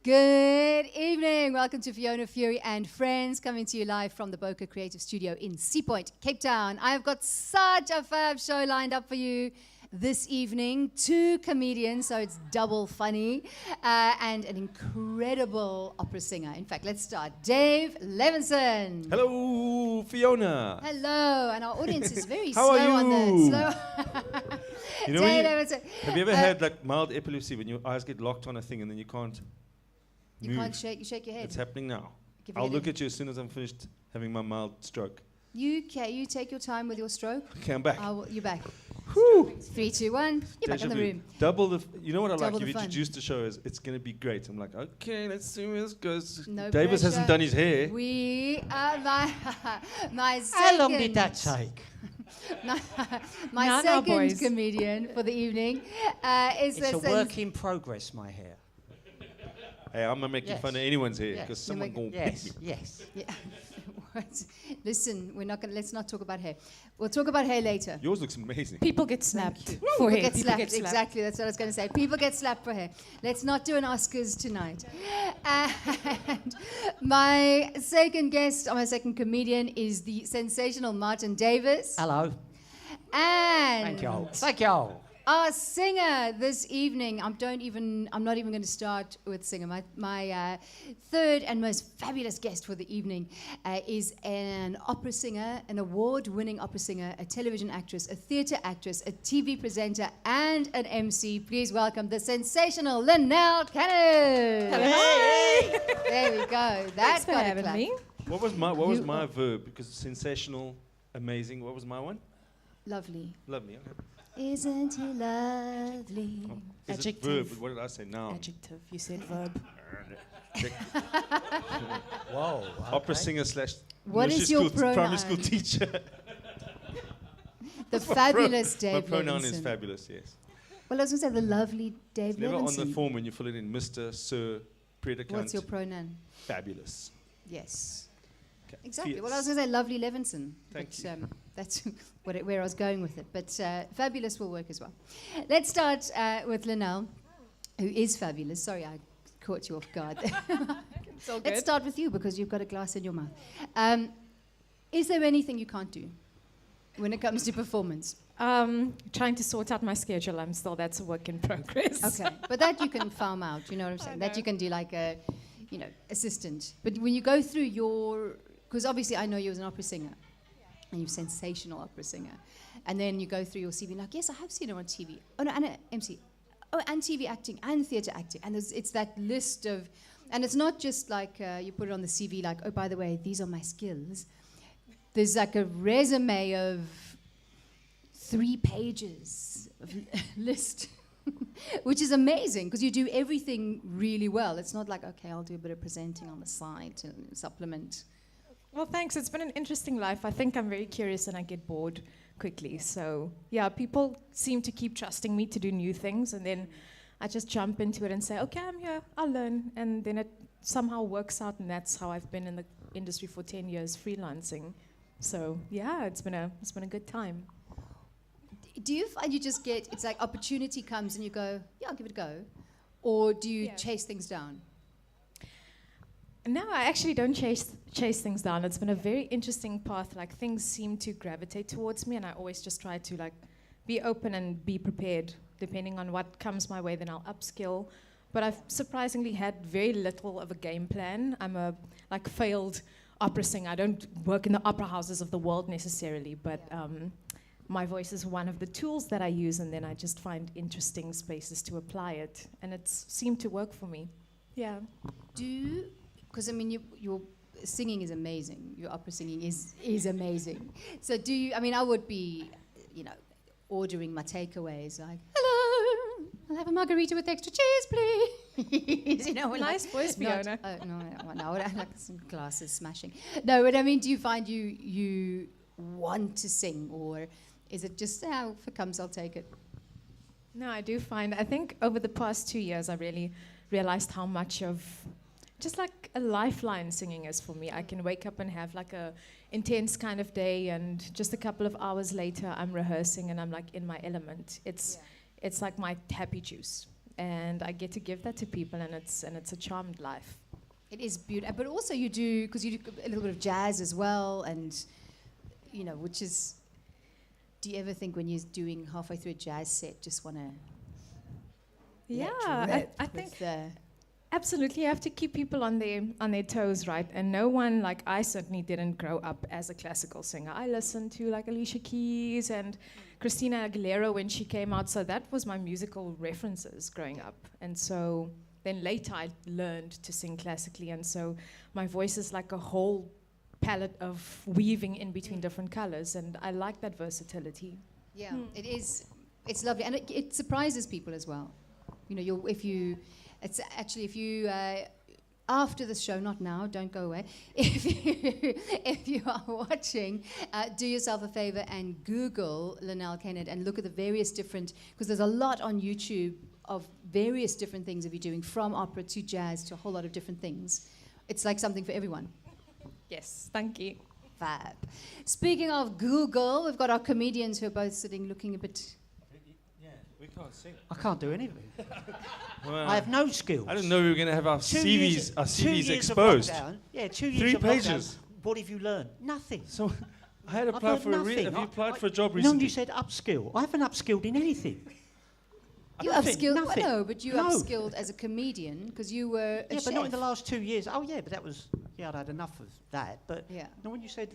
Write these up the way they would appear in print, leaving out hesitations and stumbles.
Good evening. Welcome to Fiona, Furey and Friends, coming to you live from the Boca Creative Studio in Sea Point, Cape Town. I've got such a fab show lined up for you this evening. 2 comedians, so it's double funny, and an incredible opera singer. In fact, let's start. Dave Levinson. Hello, Fiona. Hello, and our audience is very How slow are on the you? slow. You know, Dave Levinson. have you ever had like mild epilepsy when your eyes get locked on a thing and then you can't You move? can't shake. You shake your head. It's happening now. Give your I'll head look a- at you as soon as I'm finished having my mild stroke. You take your time with your stroke. Okay, I'm back. You're back. Whew. 3, 2, 1. You're back Deja in the vu. room. Double the. You know what I Double like? the You've fun. introduced the show as it's going to be great. I'm like, okay, let's see where this goes. No Davis hasn't pressure. done his hair. We are my second. How long did that take? my No, no, second boys. comedian for the evening is It's a this. work in progress, my hair. Hey, I'm not making Yes. fun of anyone's hair Yes. because You someone make- going. Yes, yes. Yeah. What? Listen, let's not talk about hair. We'll talk about hair later. Yours looks amazing. People get slapped People for hair. get People slapped. get slapped. Exactly, that's what I was going to say. People get slapped for hair. Let's not do an Oscars tonight. And my second guest, or my second comedian, is the sensational Martin Davis. Hello. And Thank you all. Thank you all. our singer this evening. I'm not even going to start with singer. My third and most fabulous guest for the evening is an opera singer, an award-winning opera singer, a television actress, a theatre actress, a TV presenter, and an MC. Please welcome the sensational Linnell Cannon. Hello. There we go. Thanks That's for got a having clap. me. What was my verb? Because sensational, amazing. What was my one? Lovely. Lovely. Okay. Isn't he lovely? Is it Adjective. verb? What did I say? Noun. Adjective. You said verb. Whoa. Opera singer slash What nursery is your school primary school pronoun? teacher. The fabulous My Dave pronoun is Levinson. fabulous, yes. Well, I was going to say the lovely Dave It's never on the Levinson. form when you fill it in, Mr., Sir, predicant. What's your pronoun? Fabulous. Yes. Okay. Exactly. Fierce. Well, I was going to say lovely Levinson. Thank but, you. That's where I was going with it. But fabulous will work as well. Let's start with Linnell, who is fabulous. Sorry, I caught you off guard. It's all Let's good. start with you because you've got a glass in your mouth. Is there anything you can't do when it comes to performance? Trying to sort out my schedule. That's a work in progress. Okay, but that you can farm out. You know what I'm saying? That know. you can do like a, assistant. But when you go through because obviously I know you as an opera singer, and you're a sensational opera singer, and then you go through your CV like, yes, I have seen her on TV. Oh no, and an MC. Oh, and TV acting and theatre acting, and it's that list of, and it's not just like you put it on the CV like, oh, by the way, these are my skills. There's like a resume of 3 pages of list, which is amazing because you do everything really well. It's not like, okay, I'll do a bit of presenting on the side to supplement. Well, thanks. It's been an interesting life. I think I'm very curious and I get bored quickly. So, yeah, people seem to keep trusting me to do new things. And then I just jump into it and say, okay, I'm here. I'll learn. And then it somehow works out. And that's how I've been in the industry for 10 years freelancing. So, yeah, it's been a good time. Do you find you just get, it's like opportunity comes and you go, yeah, I'll give it a go? Or do you chase things down? No, I actually don't chase things down. It's been a very interesting path. Like, things seem to gravitate towards me, and I always just try to like be open and be prepared. Depending on what comes my way, then I'll upskill. But I've surprisingly had very little of a game plan. I'm a failed opera singer. I don't work in the opera houses of the world necessarily, but my voice is one of the tools that I use, and then I just find interesting spaces to apply it, and it's seemed to work for me. Yeah. Because I mean, your singing is amazing. Your opera singing is amazing. So do you? I mean, I would be, ordering my takeaways like, "Hello, I'll have a margarita with extra cheese, please." Nice voice, Fiona. No, I like some glasses smashing. No, but I mean, do you find you want to sing, or is it just, if it comes, I'll take it? No, I do find, I think over the past 2 years, I really realized how much of just like a lifeline singing is for me. I can wake up and have like a intense kind of day, and just a couple of hours later, I'm rehearsing and I'm like in my element. It's like my happy juice. and I get to give that to people, and it's a charmed life. It is beautiful, but also you do, because you do a little bit of jazz as well, and which is. Do you ever think when you're doing halfway through a jazz set, just want to? Yeah, I think the absolutely. You have to keep people on their toes, right? And no one, like I certainly didn't grow up as a classical singer. I listened to like Alicia Keys and Christina Aguilera when she came out, so that was my musical references growing up. And so then later I learned to sing classically, and so my voice is like a whole palette of weaving in between different colors, and I like that versatility. Yeah, it is. It's lovely, and it surprises people as well. If you after the show, not now, don't go away. If you are watching, do yourself a favor and Google Linnell Kennett and look at the various different, because there's a lot on YouTube of various different things that you're doing, from opera to jazz to a whole lot of different things. It's like something for everyone. Yes, thank you. Fab. Speaking of Google, we've got our comedians who are both sitting looking a bit. Yeah, we can't sing. I can't do anything. Well, I have no skills. I didn't know we were going to have our 2 CVs years exposed. Of lockdown. Yeah, 2 years 3 of pages. lockdown. What have you learned? Nothing. So I had I've applied learned for a nothing. Have you applied I- for a job No, recently? you said upskill. I haven't upskilled in anything. You Nothing, upskilled. nothing. Well, no, but you No. upskilled as a comedian because you were a Yeah, chef. but not in the last 2 years. Oh, yeah, but that was... Yeah, I'd had enough of that. But Yeah. no, when you said...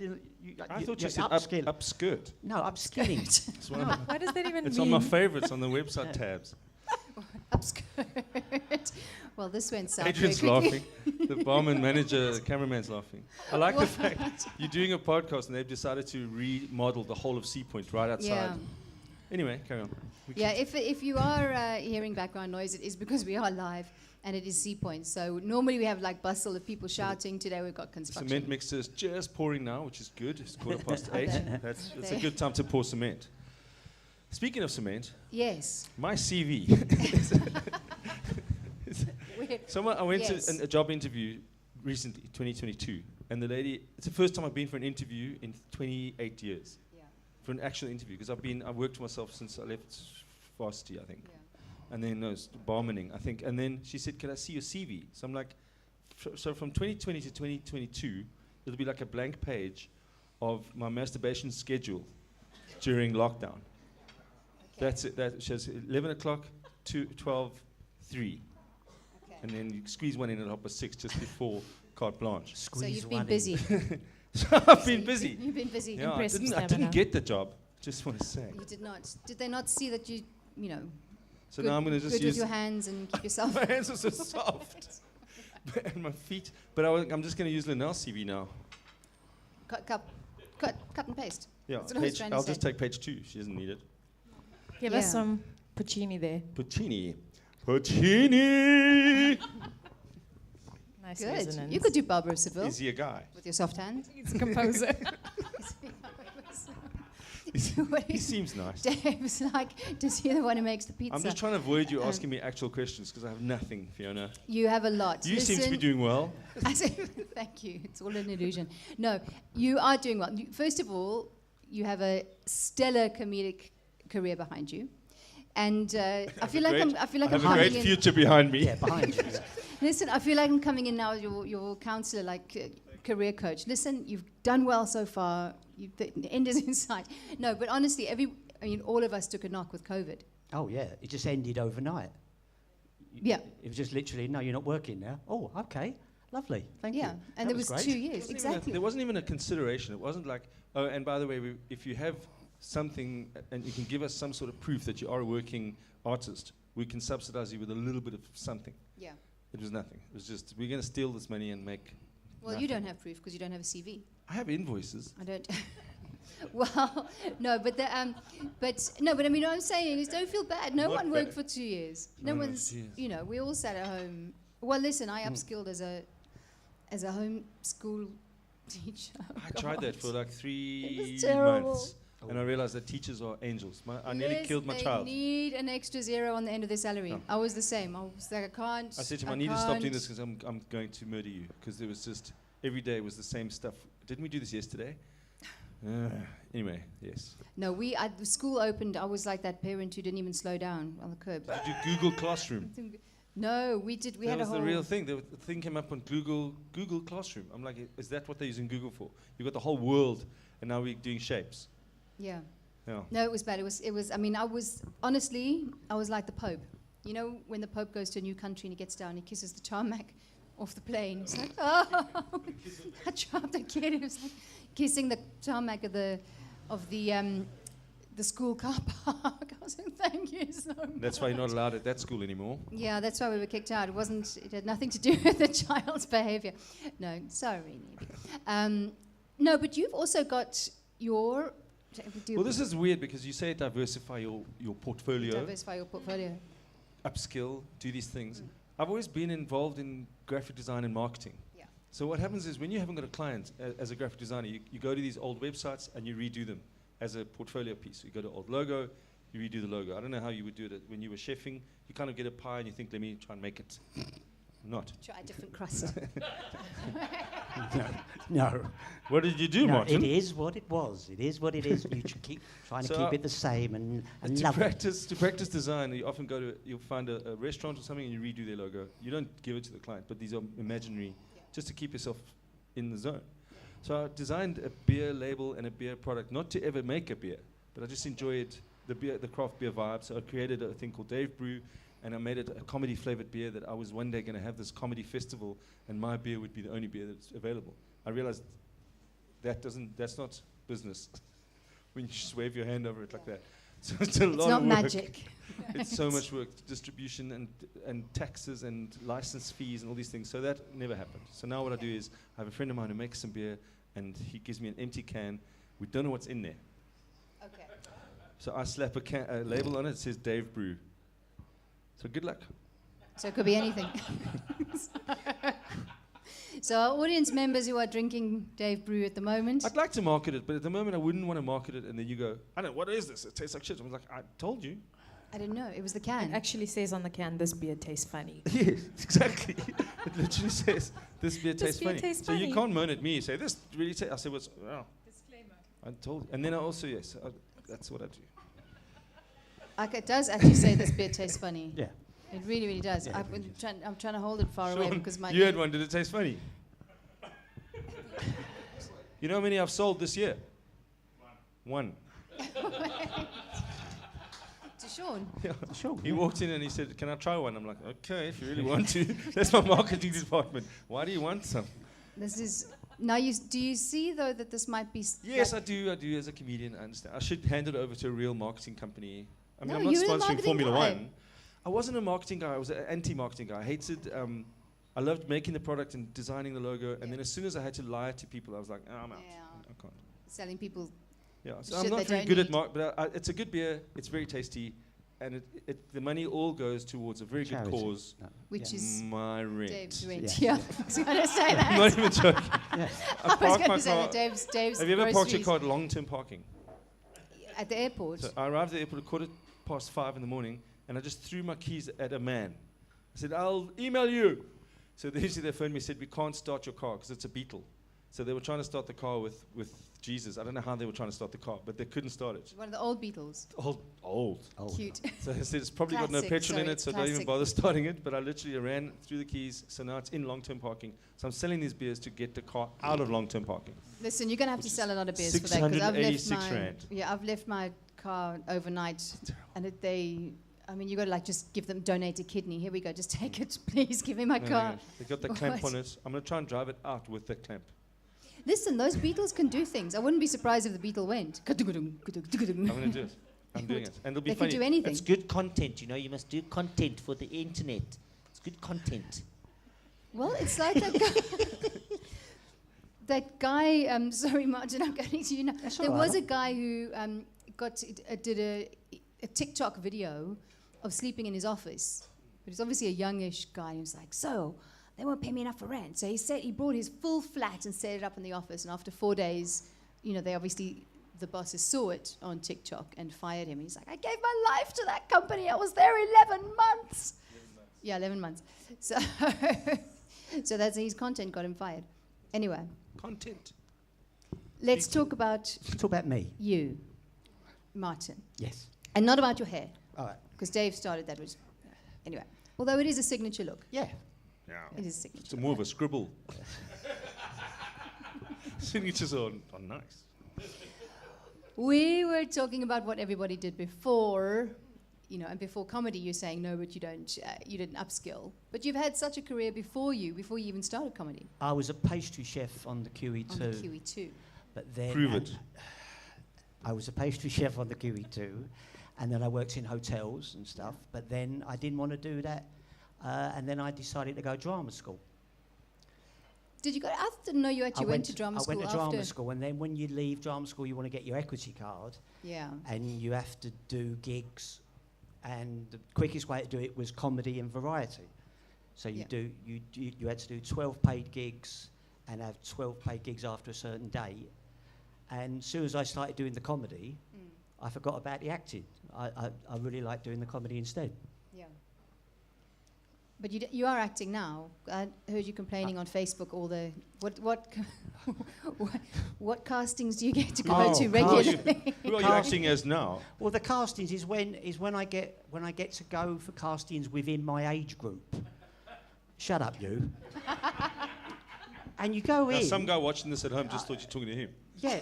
I thought you said upskill. upskirt. No, upskilling. It's one of my- What does that even it's mean? on my favorites on the website tabs. Upskirt. Well, this went south. Adrian's very quickly. laughing. The barman manager, the cameraman's laughing. I like the fact you're doing a podcast and they've decided to remodel the whole of Sea Point right outside. Yeah. Anyway, carry on. Yeah, if you are hearing background noise, it is because we are live and it is Sea Point. So normally we have like bustle of people shouting. Today we've got construction. Cement mixer is just pouring now, which is good. It's 8:15. Okay. That's a Okay. good time to pour cement. Speaking of cement, Yes. my CV. I went Yes. to a job interview recently, 2022, and the lady. It's the first time I've been for an interview in 28 years. Yeah. For an actual interview, because I've worked for myself since I left varsity, I think. Yeah. And then barmaning, I think. And then she said, "Can I see your CV?" So I'm like, so from 2020 to 2022, it'll be like a blank page of my masturbation schedule during lockdown. Okay. That's it. That says 11 o'clock, 2, 12, 3. Okay. And then you squeeze one in at 6:30 just before carte blanche. So you've been one busy. So I've been busy. You've been busy. Yeah, I Impressive didn't stamina. get the job. Just want to say. You did not. Did they not see that you So good, now I'm going to just good with use your hands and keep yourself? my hands are so soft. And my feet. But I'm just going to use Linnell's CV now. cut and paste. Yeah, That's what I was trying to I'll say. just take page 2. She doesn't need it. Give Yeah. us some Puccini there. Puccini. Puccini! Nice Good. resonance. You could do Barbara of Seville Is he a guy? with your soft hand. He's a composer. He seems nice. Dave's like, does he the one who makes the pizza? I'm just trying to avoid you asking me actual questions because I have nothing, Fiona. You have a lot. You seem to be doing well. I said, thank you. It's all an illusion. No, you are doing well. First of all, you have a stellar comedic career behind you, and I feel like I'm I have a coming great in. future behind me. Yeah, behind you. Yeah. Listen, I feel like I'm coming in now as your counselor, like career coach. Listen, you've done well so far. The end is in sight. No, but honestly, all of us took a knock with COVID. Oh, yeah. It just ended overnight. Yeah. It was just literally, no, you're not working now. Oh, okay. Lovely. Thank you. Yeah, and That there was great. 2 years. Exactly. There wasn't even a consideration. It wasn't like, oh, and by the way, if you have something and you can give us some sort of proof that you are a working artist, we can subsidize you with a little bit of something. Yeah. It was nothing. It was just, we're going to steal this money and make. Well, you don't have proof because you don't have a CV. I have invoices. I don't. Well, no, but I mean, what I'm saying is, don't feel bad. No Not one worked bad. for 2 years. No No one one's. worked 2 years. We all sat at home. Well, listen, I upskilled as a home school teacher. I tried that for like 3 was terrible. months. And I realized that teachers are angels. I nearly Yes, killed my they child. need an extra 0 on the end of their salary. No. I was the same. I was like, I can't. I said to him, I need to stop doing this because I'm going to murder you. Because it was just, every day was the same stuff. Didn't we do this yesterday? Anyway, yes. No, the school opened. I was like that parent who didn't even slow down on the curb. Did you do Google Classroom? No, we did. We that had a was whole. the real thing. The thing came up on Google Classroom. I'm like, is that what they're using Google for? You've got the whole world, and now we're doing shapes. Yeah. Yeah. No, it was bad. It was. I mean, I was like the Pope. You know, when the Pope goes to a new country and he gets down, he kisses the tarmac off the plane. It's like, oh, I dropped a kid. It was like kissing the tarmac of the school car park. I was like, thank you so much. That's why you're not allowed at that school anymore. Yeah, that's why we were kicked out. It had nothing to do with the child's behavior. No, sorry, Nebi. No, but you've also got your. Well, this is weird because you say diversify your portfolio, Diversify your portfolio. upskill, do these things. I've always been involved in graphic design and marketing. Yeah. So what happens is when you haven't got a client as a graphic designer, you go to these old websites and you redo them as a portfolio piece. So you go to old logo, you redo the logo. I don't know how you would do it when you were chefing. You kind of get a pie and you think, let me try and make it. Not. Try a different crust. No. What did you do, No, Martin? it is what it was. It is what it is. You should keep trying to So, keep it the same and To love it. practice design, you often you'll find a restaurant or something and you redo their logo. You don't give it to the client, but these are imaginary, just to keep yourself in the zone. So I designed a beer label and a beer product, not to ever make a beer, but I just enjoyed the craft beer vibe. So I created a thing called Dave Brew, and I made it a comedy flavored beer that I was one day going to have this comedy festival, and my beer would be the only beer that's available. I realized that's not business when you just wave your hand over it like that. So it's a lot not of work. magic. It's so much work, distribution and taxes and license fees and all these things. So that never happened. So now what I do is I have a friend of mine who makes some beer, and he gives me an empty can. We don't know what's in there. Okay. So I slap a label on it. It says Dave Brew. So good luck. So it could be anything. So our audience members who are drinking Dave Brew at the moment. I'd like to market it, but at the moment I wouldn't want to market it. And then you go, I don't know, what is this? It tastes like shit. I was like, I told you. I didn't know. It was the It can. actually says on the can, this beer tastes funny. Yes, exactly. It literally says, this beer This tastes beer funny. tastes So you funny. can't moan at me. Say, this really tastes. I say, what's, oh, Disclaimer. I told you. And then I also, yes, that's what I do. Like it does actually say this beer tastes funny. Yeah. It really, really does. Yeah, I'm trying to hold it far away Sean, because my. you had one. Did it taste funny? You know how many I've sold this year? One. To Sean. Yeah. Sure. He yeah. walked in and he said, can I try one? I'm like, okay, if you really want to. That's my marketing department. Why do you want some? This is now. Do you see though that this might be? Yes, I do as a comedian. I understand. I should hand it over to a real marketing company. I mean, No, I'm not you're the sponsoring marketing Formula guy. One. I wasn't a marketing guy. I was an anti-marketing guy. I hated. I loved making the product and designing the logo. And then as soon as I had to lie to people, I was like, I'm out. Yeah. I can't. Selling people. Yeah, so Shit I'm not they very don't good at need. but it's a good beer. It's very tasty, and the money all goes towards a very Charity. good cause. No. Which yeah. is My rent. Dave's rent. Yeah. Yeah, I was going to say I'm that. not even joking. Yeah. I I was parked going my to say car. that Dave's Have you ever parked your groceries car at long-term parking? at the airport? So I arrived at the airport at 5:15 in the morning, and I just threw my keys at a man. I said, I'll email you. So they phoned me and said, we can't start your car because it's a Beetle. So they were trying to start the car with Jesus. I don't know how they were trying to start the car, but they couldn't start it. One of the old Beatles. Old. Oh, Cute. So I said, it's probably got no Classic, petrol in sorry, it, so don't even classic. bother starting it. But I literally ran through the keys, so now it's in long-term parking. So I'm selling these beers to get the car out of long-term parking. Listen, you're going to have to Which sell a lot of beers is for that because I've left 686 my rand. I've left my car overnight, and I mean, you got to like just give them donate a kidney. Here we go, just take it, please. Give me my No, car. They got the clamp What? on it. I'm going to try and drive it out with the clamp. Listen, those Beatles can do things. I wouldn't be surprised if the Beatle went. I'm going to do it. I'm doing it. And it'll be They can funny. do anything. It's good content, you know. You must do content for the internet. It's good content. Well, it's like that guy. That guy. Sorry, Martin, I'm going to you now. That's There all right. was a guy who did a TikTok video of sleeping in his office. But he's obviously a youngish guy. He was like, so they won't pay me enough for rent. So he said he brought his full flat and set it up in the office. And after 4 days, you know, the bosses saw it on TikTok and fired him. He's like, I gave my life to that company. I was there 11 months. Yeah, 11 months. So, so that's his content got him fired. Anyway, Content. let's talk about Let's talk about me. you, Martin, Yes. and not about your hair, All right. because Dave started that. Was anyway. Although it is a signature look, Yeah. Yeah. it is a It's signature. more of a scribble. Signatures are nice. We were talking about what everybody did before, and before comedy, you're saying no, but you didn't upskill. But you've had such a career before you even started comedy I was a pastry chef on the QE2. on the QE2. But then Prove it. I was a pastry chef on the QE2, and then I worked in hotels and stuff. But then I didn't want to do that, and then I decided to go drama school. Did you go? I didn't know you actually went to drama school I went to after. drama school, and then when you leave drama school, you want to get your equity card, Yeah. and you have to do gigs. And the quickest way to do it was comedy and variety. So you had to do 12 paid gigs and have 12 paid gigs after a certain date. And as soon as I started doing the comedy, I forgot about the acting. I really liked doing the comedy instead. Yeah. But you are acting now. I heard you complaining on Facebook all the what castings do you get to go to regularly? Who are you acting as now? Well, the castings is when I get to go for castings within my age group. Shut up, you. And you go Now, in. some guy watching this at home just thought you're talking to him. Yeah.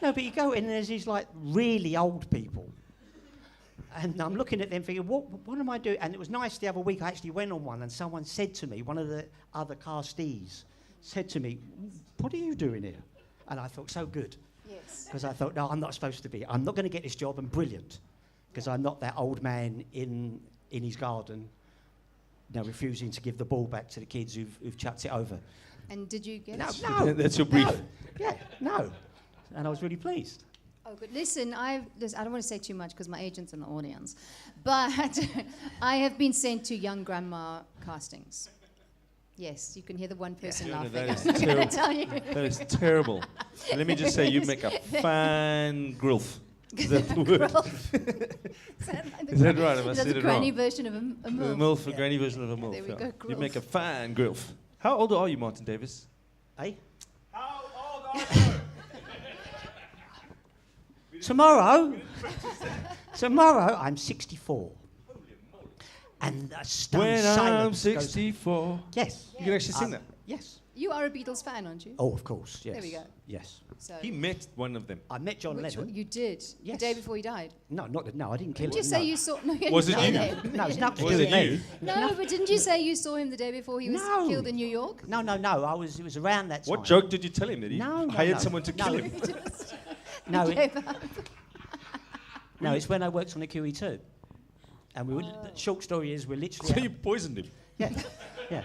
No, but you go in and there's these like really old people. And I'm looking at them thinking, what am I doing? And it was nice the other week, I actually went on one and someone said to me, one of the other castees said to me, what are you doing here? And I felt so good. Yes. Because I thought, no, I'm not supposed to be. I'm not going to get this job. I'm brilliant. Because I'm not that old man in his garden, refusing to give the ball back to the kids who've chucked it over. And did you get No, it? no. That's your brief. No. Yeah, no. And I was really pleased. Oh, good. Listen, I don't want to say too much because my agent's in the audience, but I have been sent to young grandma castings. Yes, you can hear the one person Fiona, laughing. that is I'm not gonna terrible. tell you. That is terrible. And let me just say, you make a fine grilf. Is that the word? Is that right? Have I That's said a it granny wrong? version of a The milf. MILF, a granny version of a MILF. There we yeah. go, You make a grilf. fine grilf. How old are you, Martin Davis? Eh? How old are you? Tomorrow, I'm 64. And a stone When I'm silence goes- 64. Yes. You can actually sing that. Yes. You are a Beatles fan, aren't you? Oh, of course, yes. There we go. Yes. So He met one of them. I met John which Lennon. one? You did. The Yes. day before he died. No, I didn't kill Didn't him. you say no. you saw? No, you Was didn't it say you? him. No, it's nothing to Was do it with you? me. No, but didn't you say you saw him the day before he was No. killed in New York? No. It was around that time. What joke did you tell him that he No, hired no. someone to No. kill him? No, He it, gave up. no, it's when I worked on the QE2. And we were, the short story is we're literally... So out- you poisoned him. Yeah, yeah,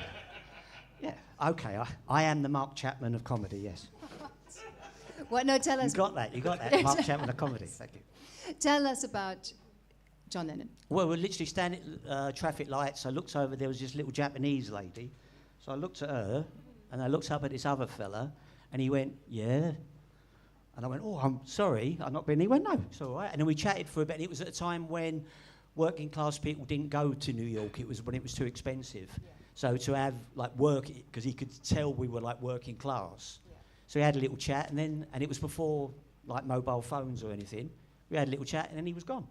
yeah. Okay, I am the Mark Chapman of comedy, yes. What? No, tell You us. got that, Mark Chapman of comedy, thank you. Tell us about John Lennon. Well, we're literally standing at traffic lights. I looked over, there was this little Japanese lady. So I looked at her, and I looked up at this other fella, and he went, yeah. And I went, oh, I'm sorry, I've not been. He went, no, it's all right. And then we chatted for a bit, and it was at a time when working class people didn't go to New York. It was when it was too expensive. Yeah. So to have, like, work, because he could tell we were, like, working class. Yeah. So we had a little chat, and it was before, like, mobile phones or anything. We had a little chat, and then he was gone.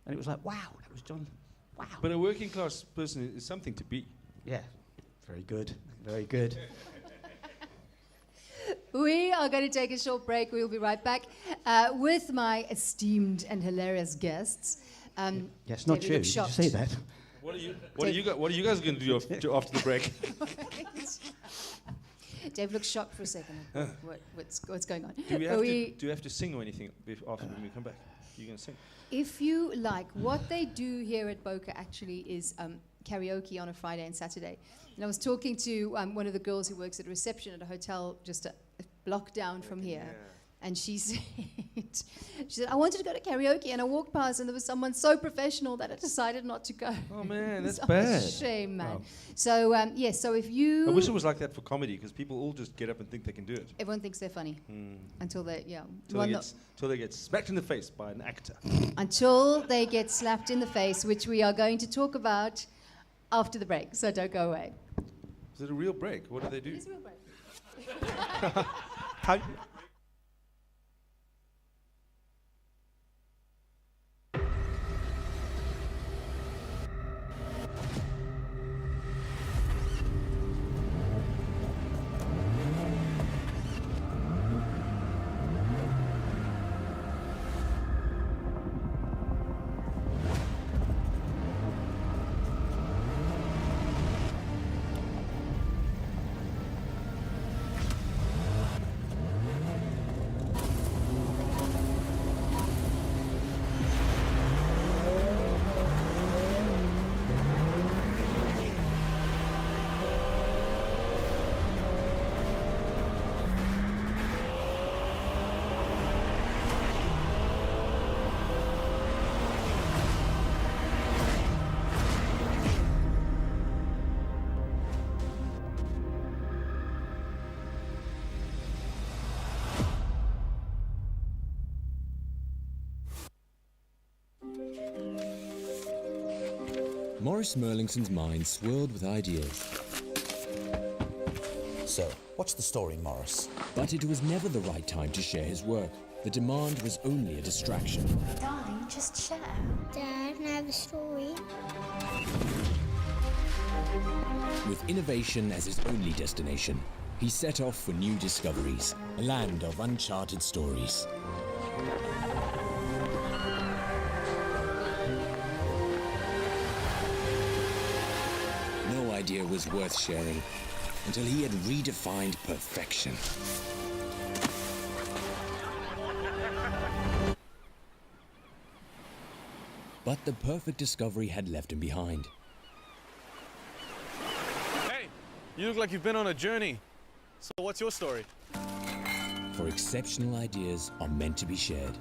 And it was like, wow, that was John. Wow. But a working class person is something to be. Yeah, very good, very good. We are going to take a short break. We'll be right back with my esteemed and hilarious guests. Yes, not David you. looks Did you shocked. see that? What are you guys going to do after the break? Dave looks shocked for a second. What's going on? Do we have to sing or anything after when we come back? Are you going to sing? If you like, what they do here at Boca actually is karaoke on a Friday and Saturday. And I was talking to one of the girls who works at reception at a hotel just a block down from here. Yeah. And she said, I wanted to go to karaoke, and I walked past, and there was someone so professional that I decided not to go. Oh man, that's It's bad. a shame, man. Oh. So yes, so if you, I wish it was like that for comedy, because people all just get up and think they can do it. everyone thinks they're funny until they, Till they get smacked in the face by an actor. until they get slapped in the face, which we are going to talk about after the break. So don't go away. Is it a real break? What do they do? It is a real break. How, Maurice Merlingson's mind swirled with ideas, So, what's the story, Morris? but it was never the right time to share his work. The demand was only a distraction. Darling, just share. Dad, I have a story. With innovation as his only destination, he set off for new discoveries, a land of uncharted stories. No idea was worth sharing until he had redefined perfection. But the perfect discovery had left him behind. Hey, you look like you've been on a journey. So what's your story? For exceptional ideas are meant to be shared.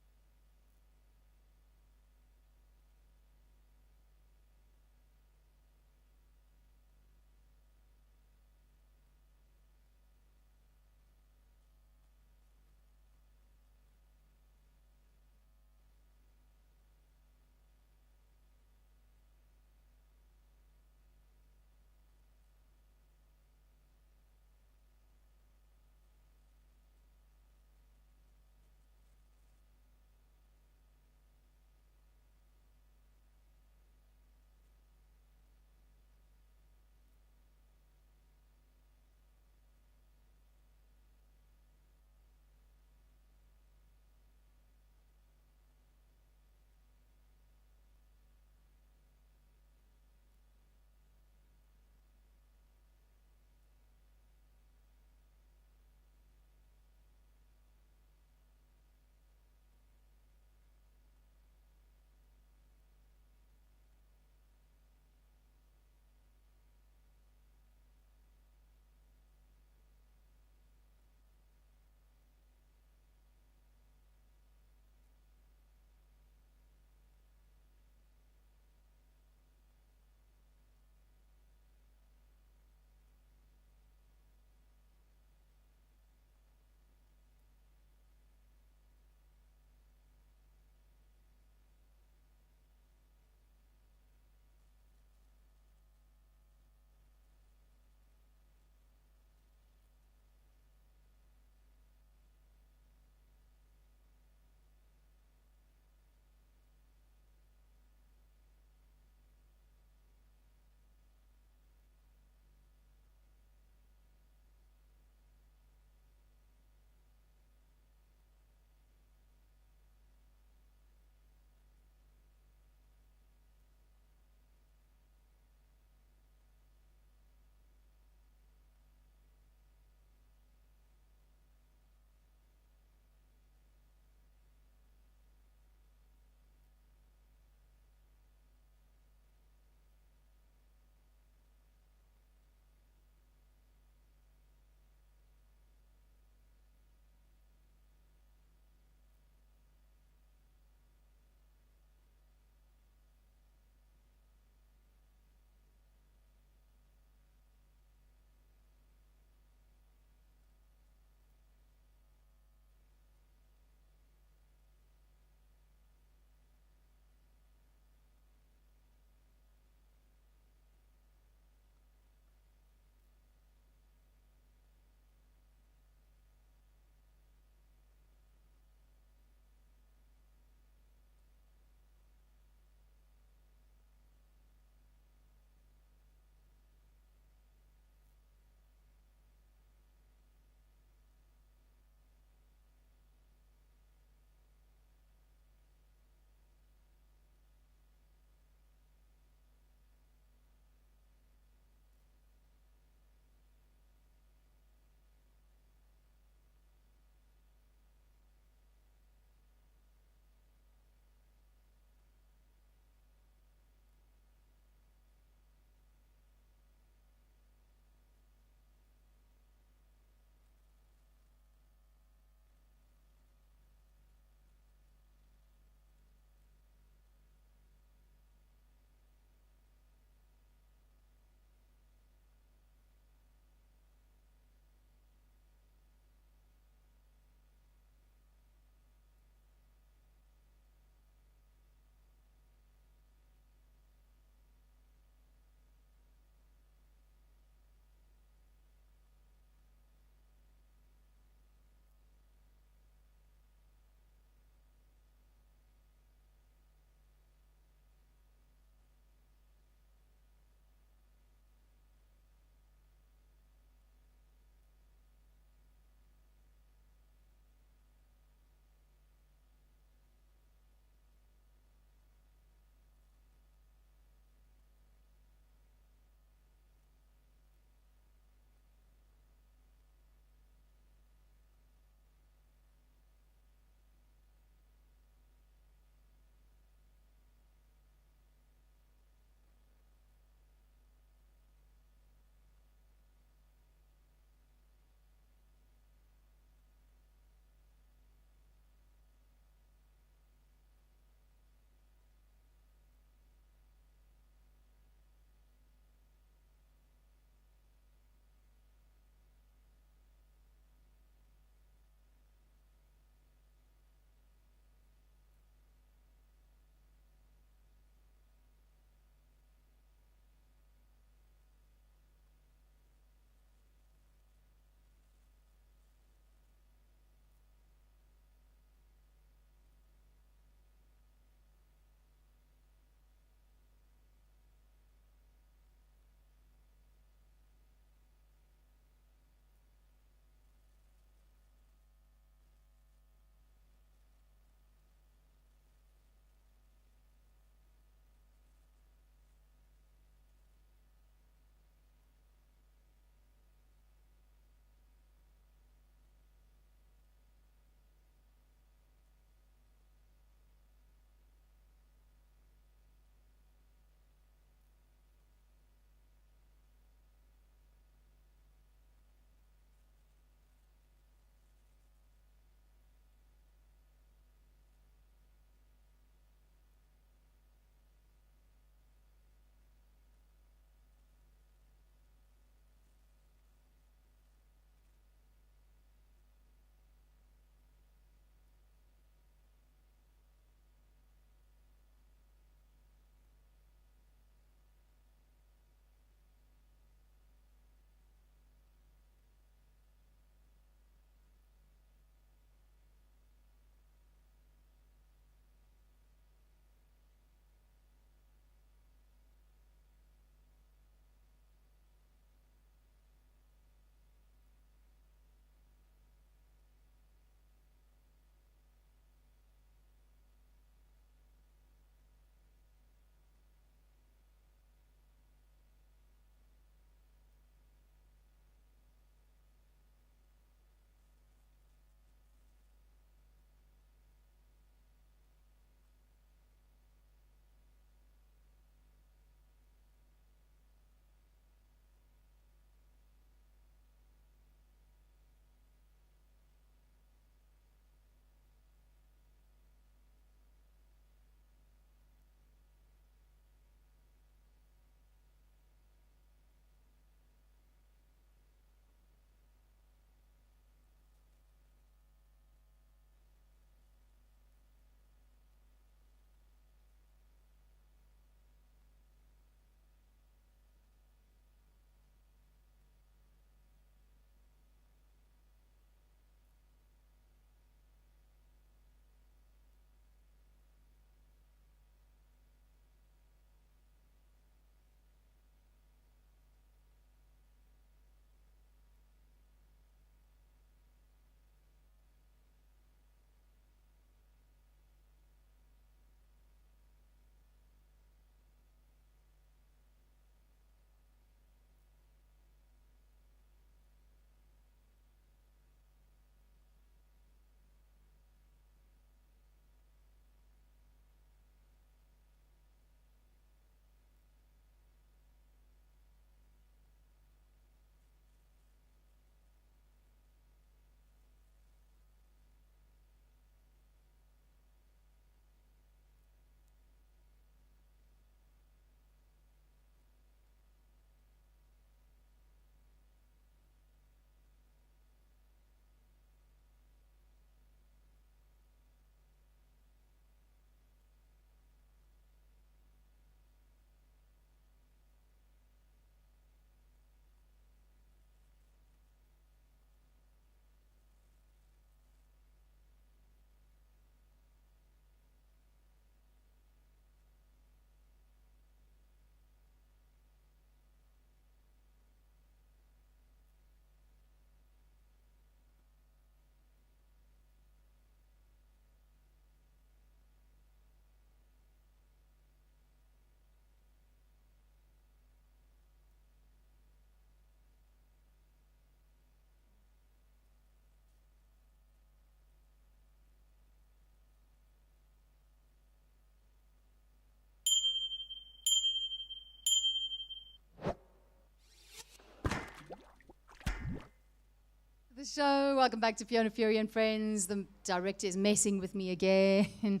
show. Welcome back to Fiona, Furey and Friends. The director is messing with me again.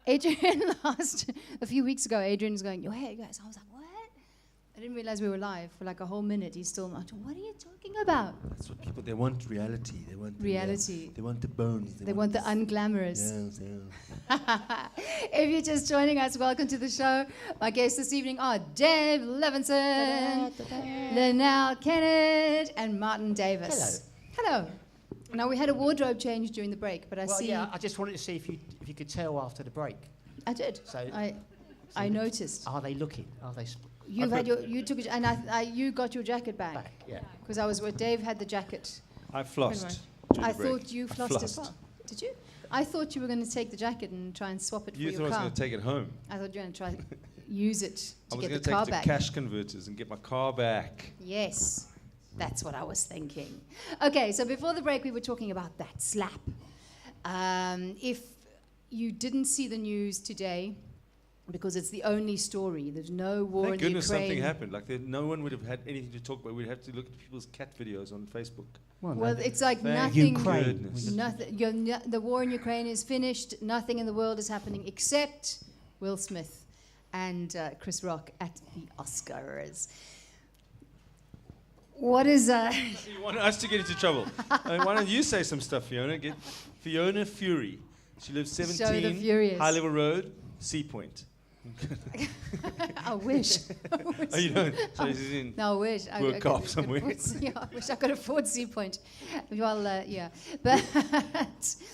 Adrian a few weeks ago, Adrian was going, your hair, guys. I was like, what? I didn't realize we were live for like a whole minute. He's still not. What are you talking about? That's what people, they want reality. They want Reality. they want the bones. They want the unglamorous. Yes, yes. If you're just joining us, welcome to the show. My guests this evening are Dave Levinson, Linnell Kennett, and Martin Davis. Hello. Now, we had a wardrobe change during the break, but I see... I just wanted to see if you could tell after the break. I did. So- I noticed. Are they looking? Are they You took it, and you got your jacket back. back? Yeah. Because I was where Dave had the jacket. I flossed. I thought you flossed as well. Did you? I thought you were going to take the jacket and try and swap it for You your thought I was car. going to take it home. I thought you were going to try and use it I to was get going the to car take it back. to cash converters and get my car back. Yes, that's what I was thinking. Okay, so before the break, we were talking about that slap. If you didn't see the news today, because it's the only story, there's no war Thank in goodness Ukraine. something happened. Like no one would have had anything to talk about. We'd have to look at people's cat videos on Facebook. Well, it's like Thank nothing. goodness. The war in Ukraine is finished. Nothing in the world is happening except Will Smith and Chris Rock at the Oscars. What is You want us to get into trouble? Why don't you say some stuff, Fiona? Get Fiona Furey. She lives Show the 17 Furious. High Level Road, Sea Point. I wish. Oh, you don't? So this is in No, I wish. Work could off somewhere. Yeah, I wish I could afford Sea Point. Well, yeah. But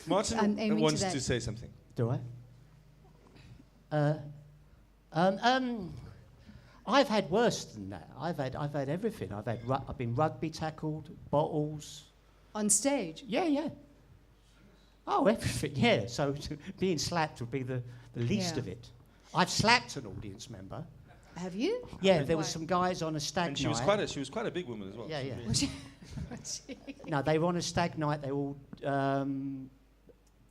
Martin I'm aiming wants to that. to say something. Do I? I've had worse than that. I've had everything. I've been rugby tackled, bottles. On stage. Yeah. Oh, everything. Yeah. So being slapped would be the least Yeah. of it. I've slapped an audience member. Have you? Yeah, there was Why? some guys on a stag And night. she was quite a big woman as well. Yeah, yeah. Was she- she- No, they were on a stag night. They all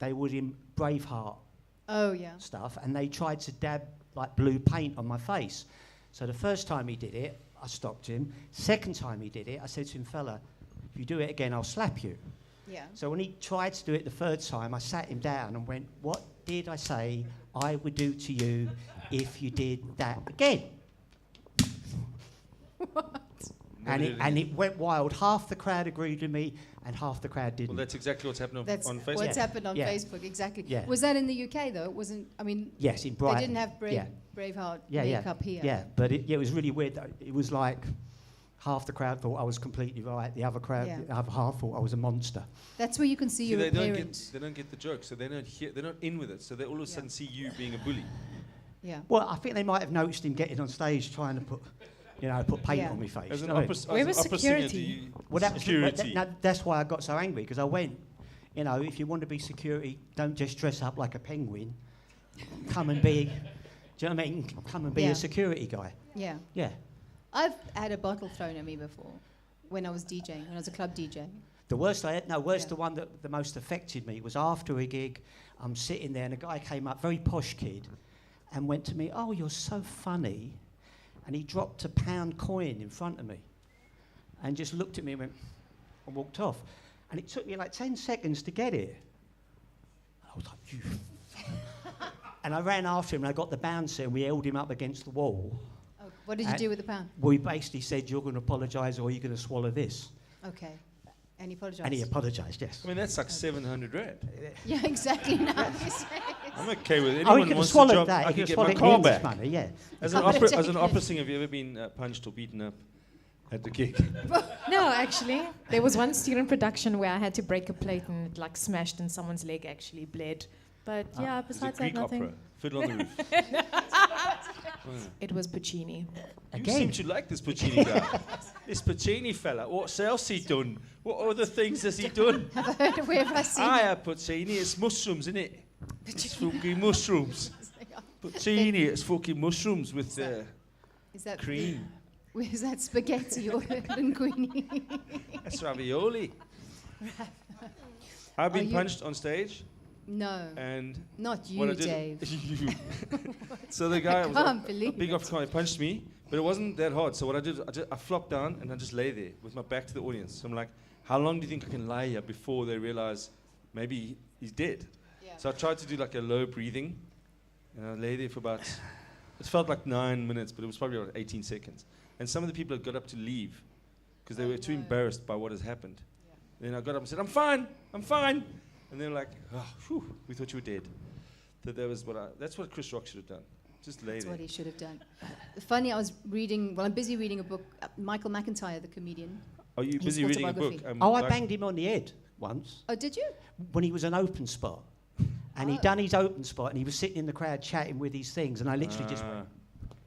they were in Braveheart Oh, yeah. stuff, and they tried to dab like blue paint on my face. So the first time he did it, I stopped him. Second time he did it, I said to him, fella, if you do it again, I'll slap you. Yeah. So when he tried to do it the third time, I sat him down and went, what did I say I would do to you if you did that again? What? And it went wild. Half the crowd agreed with me, and half the crowd didn't. Well, that's exactly what's happened That's on Facebook. what's Yeah. happened on Yeah. Facebook, exactly. Yeah. Was that in the UK, though? It wasn't, I mean, Yes, in Brighton. they didn't have Yeah. Braveheart Yeah, makeup here. Yeah, but it was really weird. It was like half the crowd thought I was completely right. The other crowd, Yeah. the other half thought I was a monster. That's where you can see See, you're they a don't parent. get the joke, so they're not in with it. So they all of a sudden see you being a bully. Yeah. Well, I think they might have noticed him getting on stage trying to put paint Yeah. on my face. As you an know? opera, as Where an was opera singer, do security? you Well, that was security? that's why I got so angry, because I went, if you want to be security, don't just dress up like a penguin. Come and be, do you know what I mean? Come and be Yeah. a security guy. Yeah. Yeah. I've had a bottle thrown at me before when I was DJing, when I was a club DJ. The worst Yeah. the one that the most affected me was after a gig. I'm sitting there and a guy came up, very posh kid, and went to me, "Oh, you're so funny," and he dropped a £1 coin in front of me, and just looked at me and went, and walked off, and it took me like 10 seconds to get it. I was like, "You," and I ran after him and I got the bouncer and we held him up against the wall. Oh, what did you do with the pound? We basically said, "You're going to apologise or you're going to swallow this," Okay. And he apologised. and he apologised. Yes. I mean, that's like 700 rand. Yeah, exactly. No, you say I'm okay with it. Oh, he Anyone could have wants to swallowed job, that. I He can could get have my swallowed car Ian's back. money, yeah. As I'm an gonna take opera it. singer, have you ever been punched or beaten up at the gig? No, actually, there was one student production where I had to break a plate and it like smashed and someone's leg actually bled. But yeah, It's a besides that, Greek nothing. opera, Fiddle on the Roof. It was Puccini. You Again. seem to like this Puccini guy. This Puccini fella, what else he done? What other things has he done? Where have I seen Hiya, Puccini, it's mushrooms, isn't it? It's fucking mushrooms. Puccini, it's fucking mushrooms with Is that cream. Is that spaghetti or linguine? That's ravioli. I've been you- punched on stage, No, and not what I you, did, Dave. You. So the guy was Can't believe big it. off guy punched me, but it wasn't that hard. So what I did, I flopped down and I just lay there with my back to the audience. So I'm like, how long do you think I can lie here before they realize maybe he's dead? Yeah. So I tried to do like a low breathing, and I lay there for about, it felt like 9 minutes, but it was probably about 18 seconds. And some of the people had got up to leave because they were too embarrassed by what has happened. Yeah. Then I got up and said, I'm fine. And they're like, oh, whew, we thought you were dead. That's what Chris Rock should have done. Just lay That's there. what he should have done. Funny, I'm busy reading a book, Michael McIntyre, the comedian. Are you his busy reading a book? autobiography. I banged him on the head once Oh, did you? when he was an open spot. And he'd done his open spot and he was sitting in the crowd chatting with his things. And I literally just went,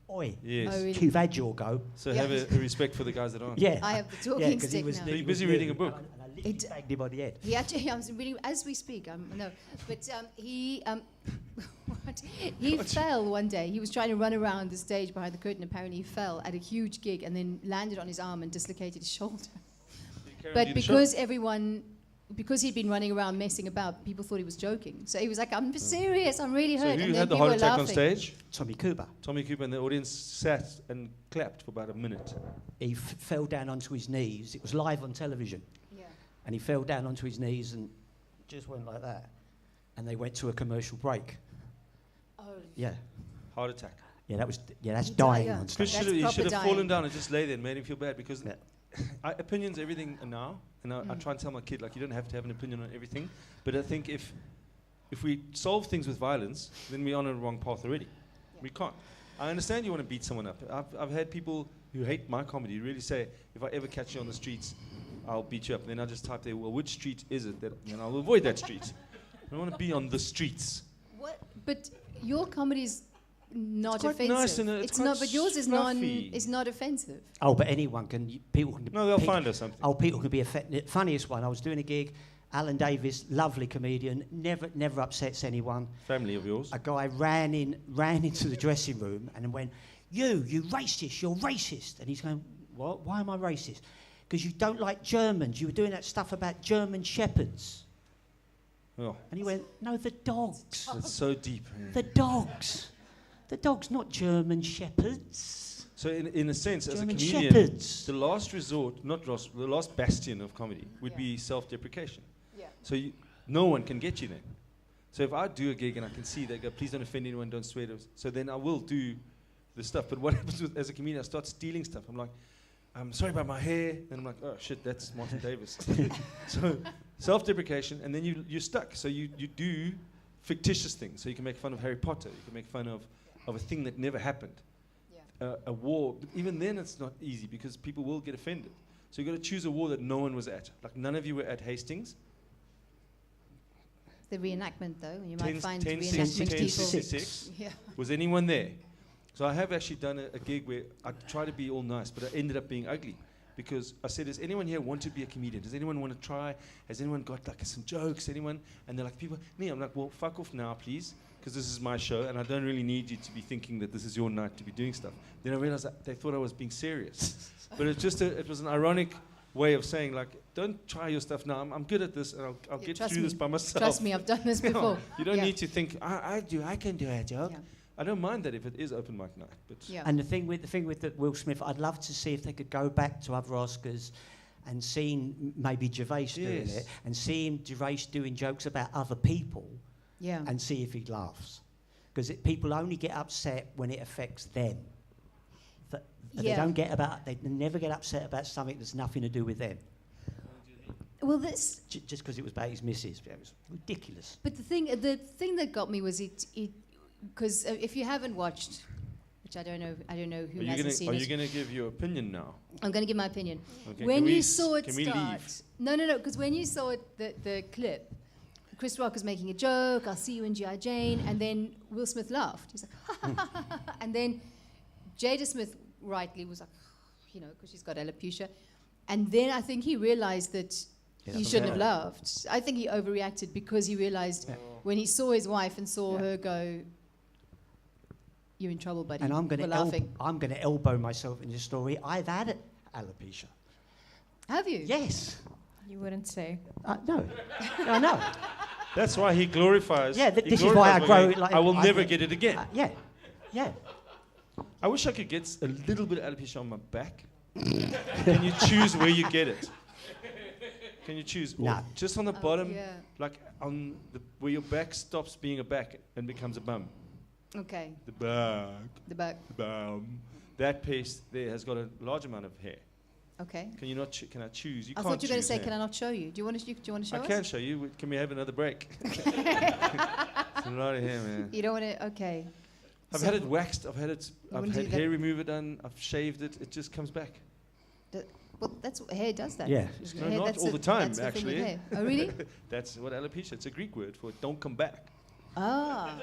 oi, Yes. Oh, really? you've had your go. So Yeah. have a respect for the guys that aren't. Yeah. I have the talking Yeah, 'cause stick he was now. So you're he busy was reading a new. book? And I literally banged him on the head. He actually, I was reading as we speak. No, but he what? He fell one day. He was trying to run around the stage behind the curtain. Apparently, he fell at a huge gig and then landed on his arm and dislocated his shoulder. But because he'd been running around messing about, people thought he was joking. So he was like, "I'm serious. I'm really So hurt." who and then had the people heart were attack on laughing. stage? Tommy Cooper. Tommy Cooper, and the audience sat and clapped for about a minute. He fell down onto his knees. It was live on television. Yeah. And he fell down onto his knees and just went like that. And they went to a commercial break. Oh. Yeah. Heart attack. Yeah, that's He dying died, yeah. on Chris stage. That's he proper should have dying. fallen down and just lay there and made him feel bad because Yeah. opinions everything now. And I try and tell my kid, like, you don't have to have an opinion on everything. But I think if we solve things with violence, then we're on a wrong path already. Yeah. We can't. I understand you want to beat someone up. I've had people who hate my comedy really say, if I ever catch you on the streets, I'll beat you up. And then I just type there, well, which street is it? And I'll avoid that street. I don't want to be on the streets. What? But your comedy is not It's quite offensive. nice and it's quite not. But yours is scruffy. is not offensive. Oh, but anyone can. People can. No, they'll people- find us something. Oh, people can be offended. Funniest one. I was doing a gig. Alan Davis, lovely comedian, never upsets anyone. Family of yours. A guy ran into the dressing room and went, "You racist! You're racist!" And he's going, "What? Why am I racist? Because you don't like Germans. You were doing that stuff about German shepherds." Oh, And he went, "No, the dogs. that's so deep. The dogs. The dogs, not German shepherds. So in a sense, as a German comedian, shepherds." the last resort, the last bastion of comedy would be self-deprecation. Yeah. So no one can get you then. So if I do a gig and I can see they go, please don't offend anyone, don't swear. So then I will do the stuff. But what happens as a comedian, I start stealing stuff. I'm like, I'm sorry about my hair. Then I'm like, oh shit, that's Martin Davis. So self-deprecation, and then you're stuck. So you do fictitious things. So you can make fun of Harry Potter. You can make fun of a thing that never happened. A war, but even then it's not easy because people will get offended. So you've got to choose a war that no one was at. Like none of you were at Hastings. The reenactment, though, you might find 10, reenactment people. 66. Yeah. Was anyone there? So I have actually done a gig where I try to be all nice, but I ended up being ugly. Because I said, does anyone here want to be a comedian? Does anyone want to try? Has anyone got like some jokes? Anyone? And they're like, people, me. I'm like, well, fuck off now, please. Because this is my show, and I don't really need you to be thinking that this is your night to be doing stuff. Then I realized that they thought I was being serious. But it's just it was an ironic way of saying, like, don't try your stuff now. I'm good at this, and I'll get trust through me. this by myself. Trust me, I've done this before. You don't Yeah. need to think, I can do a joke. Yeah. I don't mind that if it is open mic night. But Yeah. And the thing with the Will Smith, I'd love to see if they could go back to other Oscars and seeing maybe Gervais doing Yes. it, and seeing Gervais doing jokes about other people, Yeah. and see if he laughs. Because people only get upset when it affects them. They Yeah. don't they never get upset about something that's nothing to do with them. Well, this. Just because it was about his missus. It was ridiculous. But the thing that got me was it because if you haven't watched, which I don't know who hasn't seen are it. you going to give your opinion now? I'm going to give my opinion. Okay, When can you we saw it can we start, leave? no, because when you saw it, the clip, Chris Rock was making a joke. I'll see you in G.I. Jane, and then Will Smith laughed. He's like, and then Jada Smith rightly was like, because she's got alopecia, and then I think he realized that he shouldn't have laughed. I think he overreacted because he realized when he saw his wife and saw her go, "You're in trouble, buddy." And I'm going to to elbow myself in this story. I've had alopecia. Have you? Yes. You wouldn't say. No. I know. That's why he glorifies. Yeah, he this is why I glorifies by grow going, like I will I never think- get it again. Yeah. Yeah. I wish I could get a little bit of alopecia on my back. Can you choose where you get it? Can you choose? No. Or just on the bottom, yeah. like on the where your back stops being a back and becomes a bum. Okay. The back, The back. the bum. That piece there has got a large amount of hair. Okay. Can you not? Can I choose? You I can't thought you were going to choose say, hair. "Can I not show you?" Do you want to? Do you want to show I us? can show you. Can we have another break? It's a lot of hair, man. You don't want to? Okay. I've So had it waxed. I've had wanna do had that? hair remover done. I've shaved it. It just comes back. Well, that's hair does that. Yeah. No, Hair, not that's all the time, that's thing with actually. hair. Oh, really? That's what alopecia. It's a Greek word for don't come back. Ah.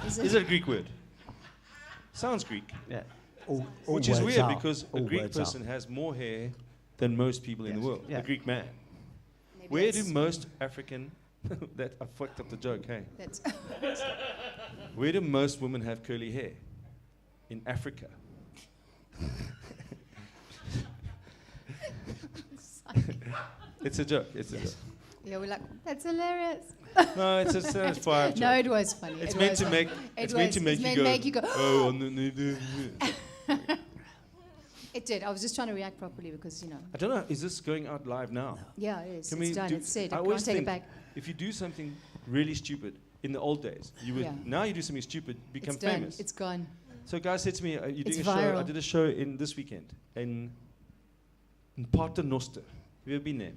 Is Is it a Greek word? Sounds Greek. Yeah. All Which is words weird are. because a All Greek words person has more hair than most people in the Yes. world. Yeah. A Greek man. Maybe Where do that's- most African that I fucked up the joke, hey? That's Where do most women have curly hair? In Africa. It's a joke. It's a joke. yeah, we're like, that's hilarious. No, it's a satisfying joke. No, it was funny. It's It meant was to funny. make. It's meant to make you go. Oh, It did. I was just trying to react properly because, I don't know. Is this going out live now? yeah, it is. Can It's we done. do- It's said. I I always can't take it think back. If you do something really stupid in the old days, you would. Yeah. Now you do something stupid, become It's done. famous. It's gone. So a guy said to me, "You're It's doing a show." I viral. did a show in this weekend in Paternoster. Have you ever been there?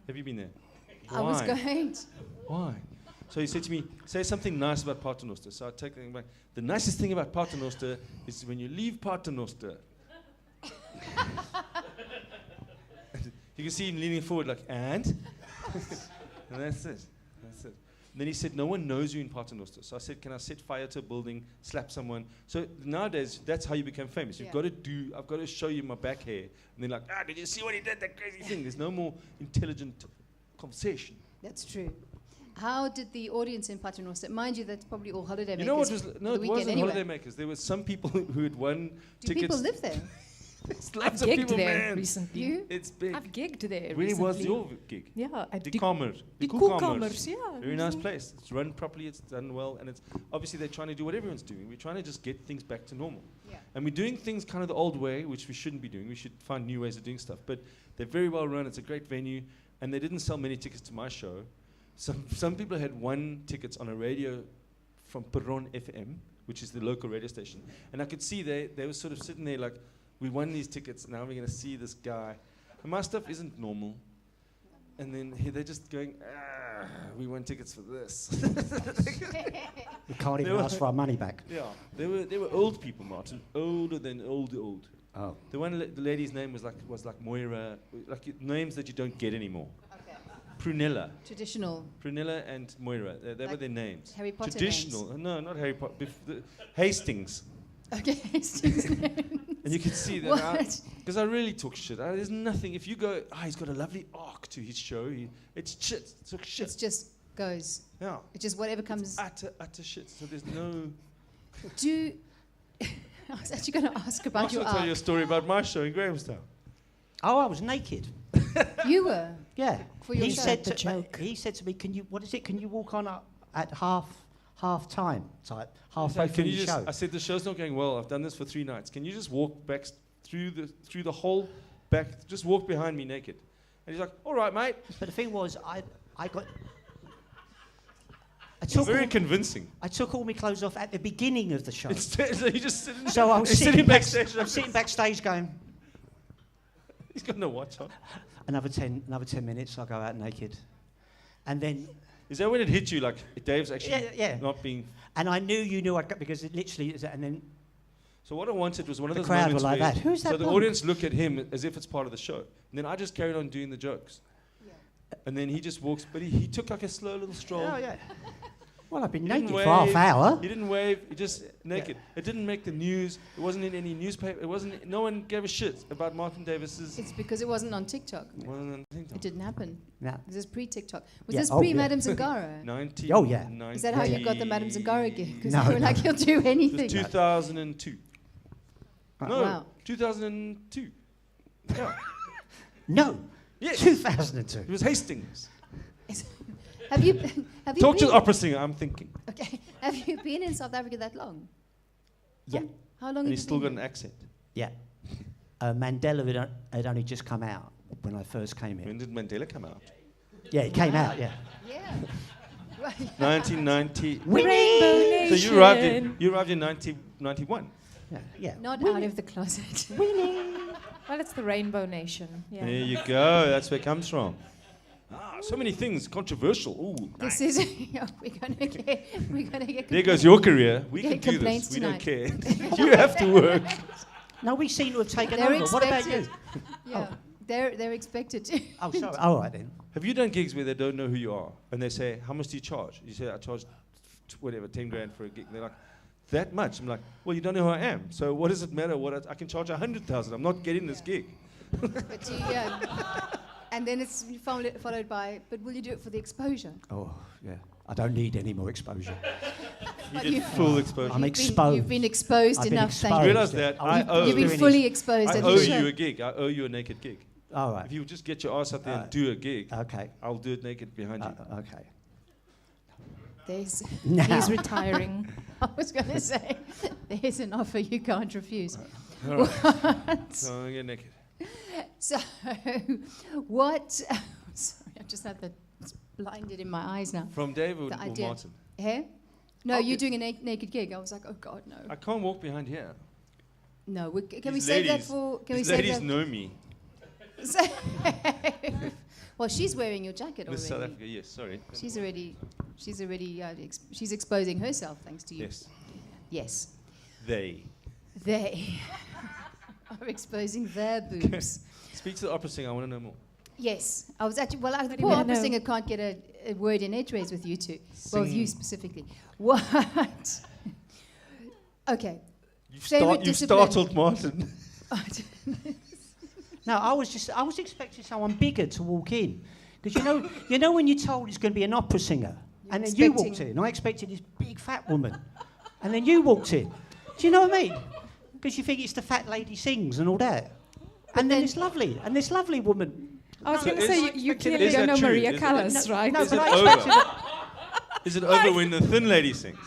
Have you been there? I was Why? going to. Why? So he said to me, "Say something nice about Paternoster." So I take the back. The nicest thing about Paternoster is when you leave Paternoster. You can see him leaning forward like, and that's it. That's it. And then he said, "No one knows you in Paternoster." So I said, "Can I set fire to a building, slap someone?" So nowadays, that's how you become famous. You've Yeah. got to do. I've got to show you my back hair, and then like, did you see what he did? That crazy thing. There's no more intelligent conversation. That's true. How did the audience in Paternoster, mind you, that's probably all holiday You know what makers was? for No, the it weekend wasn't anyway. holidaymakers. There were some people who had won Do tickets. people live there? There's I've lots of gigged people, there man. recently. You? It's big. I've gigged there Where was recently. your gig? Yeah, at The the Kamer. the Koelkamers. Koelkamers, yeah. Very nice place. It's run properly. It's done well, and it's obviously they're trying to do what everyone's doing. We're trying to just get things back to normal, Yeah. and we're doing things kind of the old way, which we shouldn't be doing. We should find new ways of doing stuff. But they're very well run. It's a great venue, and they didn't sell many tickets to my show. Some people had won tickets on a radio from Perron FM, which is the local radio station, and I could see they were sort of sitting there like, we won these tickets. Now we're going to see this guy, and my stuff isn't normal. And then they're just going, we won tickets for this. We can't They even were- ask for our money back. Yeah, they were old people, Martin, older than old. Oh. The one the lady's name was like Moira, like names that you don't get anymore. Okay. Prunella Traditional. and Moira, they were Like their names. Harry Potter Traditional, no, not Harry Potter. Hastings. Okay. Hastings' name. And you can see that What? because I really talk shit. There's nothing. If you go, he's got a lovely arc to his show. It's shit. It's shit. It just goes. Yeah. It just whatever comes. It's utter shit. So there's no. Do. I was actually going to ask I about also your tell you a arc. story about my show in Grahamstown. Oh, I was naked. You were. Yeah. For your he show. said The to joke. He said to me, "Can you? What is it? Can you walk on at half time type So halfway through can you the just? show?" I said the show's not going well. I've done this for 3 nights. Can you just walk back through the whole back? Just walk behind me naked. And he's like, "All right, mate." But the thing was, I got. Very convincing. I took all my clothes off at the beginning of the show. So he just sitting. So I was he's sitting backstage. I'm sitting backstage going, He's got no watch on. another 10 minutes, I'll go out naked. And then, Is that when it hit you? Like Dave's actually Yeah. not being. and I knew you knew I'd go, because it literally is, and then So what I wanted was one of The those crowd moments were like where that. Who's that so the bloke? audience look at him as if it's part of the show, and then I just carried on doing the jokes. And then he just walks, but he took like a slow little stroll. oh yeah. Well, I've been He naked didn't for half wave, hour. He didn't wave. He just naked. It didn't make the news. It wasn't in any newspaper. It wasn't. No one gave a shit about Martin Davis's. It's because it wasn't on TikTok. Wasn't on TikTok. It didn't happen. No. This is pre-TikTok. Was Yeah, this oh, yeah. pre-Madame Zangara? 90. Oh, yeah. Is that how you got the Madame Zangara gig? Because No, they were like, he'll do It anything. was 2002. No, Wow. 2002. Yeah. No. Yes. 2002. It was Hastings. Have you Talk to been, the opera singer. I'm thinking. Okay. Have you been in South Africa that long? Yeah. How long And have he's you still got been an accent. Yeah. Mandela had only just come out. when I first came When in. did Mandela come out? Yeah, it came out, yeah. Yeah. 1990. Winning! So you arrived in 1991. Yeah, yeah. Not out of the closet. Well, it's the Rainbow Nation. Yeah. There you go. That's where it comes from. Ah, so many things controversial. Ooh, This nice. is we're gonna get. There goes your career. We Get can do this. complaints We don't tonight. care. You have to work. No, we seem to have taken They're over. What about you? expected. Yeah, they're expected to. Oh, sorry. All right then. Have you done gigs where they don't know who you are and they say, "How much do you charge?" You say, "I charge whatever, 10 grand for a gig." They're like, "That much?" I'm like, "Well, you don't know who I am. So what does it matter? What I can charge 100,000. I'm not getting this gig." But and then it's followed by, "But will you do it for the exposure?" Oh, yeah. I don't need any more exposure. You But did you- full exposure. I'm I exposed. You've been exposed I've been enough. exposed. Thank you you. realize that I was I owe, You've been doing fully exposed. I at owe your you show. a gig. I owe you a naked gig. All right. If you would just get your ass up there and Alright. do a gig, Okay. I'll do it naked behind you. Okay. There's, Now, He's retiring. I was going to say, there's an offer you can't refuse. All right. So I'll get naked. So, what? Sorry, I just had that it's blinded in my eyes now. From David The or idea. Martin. Hair? No, I'll you're get- doing a naked gig. I was like, oh God, no. I can't walk behind here. No, can we These save that ladies- for? Can we These save ladies that? know me. Well, she's wearing your jacket Miss South already. Africa, yes, sorry. She's already she's exposing herself thanks to you. Yes. Yes. They. They are exposing their boobs. Speak to the opera singer, I want to know more. Yes, I was actually. Well, the do you poor wanna opera know? singer can't get a word in edgeways with you two. Well, with you Sing. specifically. What? Okay. You've, Favourite you've discipline? startled Martin. no, I was expecting someone bigger to walk in, because you know when you're told it's going to be an opera singer, You're and then you expecting- walked in. I expected this big fat woman, and then you walked in. Do you know what I mean? Because you think it's the fat lady sings and all that, and then this lovely woman. I was So going to is- say, you is clearly that don't know true? Maria Is it- Callas, right? No, Is but it I over? expected. Is it over when the thin lady sings?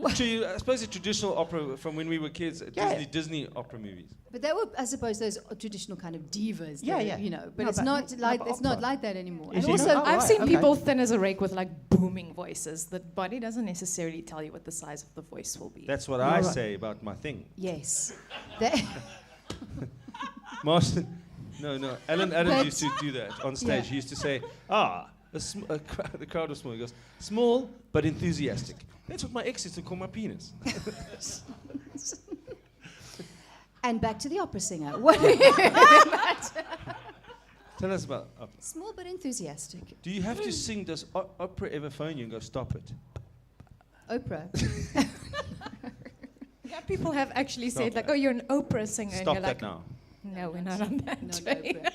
I suppose a traditional opera from when we were kids, Yeah. Disney opera movies. But they were, I suppose, those traditional kind of divas. Yeah, though, yeah. You know, but No, it's but- not no, like but it's not opera. like that anymore. Is And it also, not? I've right, seen okay. people thin as a rake with like booming voices. The body doesn't necessarily tell you what the size of the voice will be. That's what You're I right. say about my thing. yes, They- Martin, no. Alan Adams But- used to do that on stage. Yeah. He used to say, the crowd was small. He goes, small but enthusiastic. That's what my ex used to call my penis. and back to the opera singer. What? Tell us about opera. Small but enthusiastic. Do you have to sing, does opera ever phone you and go, stop it? Oprah. Yeah, people have actually Stop said like, that. "Oh, you're an opera singer," Stop and you're that like, now. "No, we're not on that Not train." Oprah.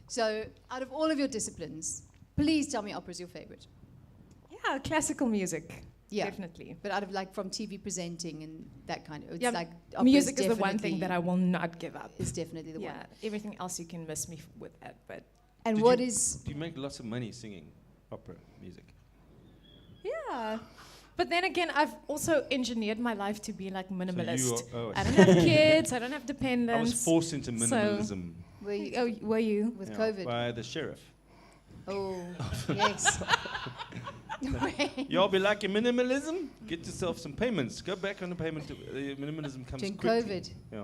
So, out of all of your disciplines, please tell me opera's your favorite. Yeah, classical music, Yeah. definitely. But out of like from TV presenting and that kind of, it's Yeah, like opera's Music is the one thing definitely- that I will not give up. is definitely the Yeah, one. everything else you can miss me with that, but And Did what you- is Do you make lots of money singing opera music? yeah. But then again, I've also engineered my life to be like minimalist. I I don't have kids. I don't have I dependents. was forced into minimalism were you, Oh, were you? with yeah, COVID? by the sheriff. Oh, yes. Y'all be liking minimalism? Get yourself some payments. Go back on the payment. Minimalism comes During quickly. COVID. Yeah.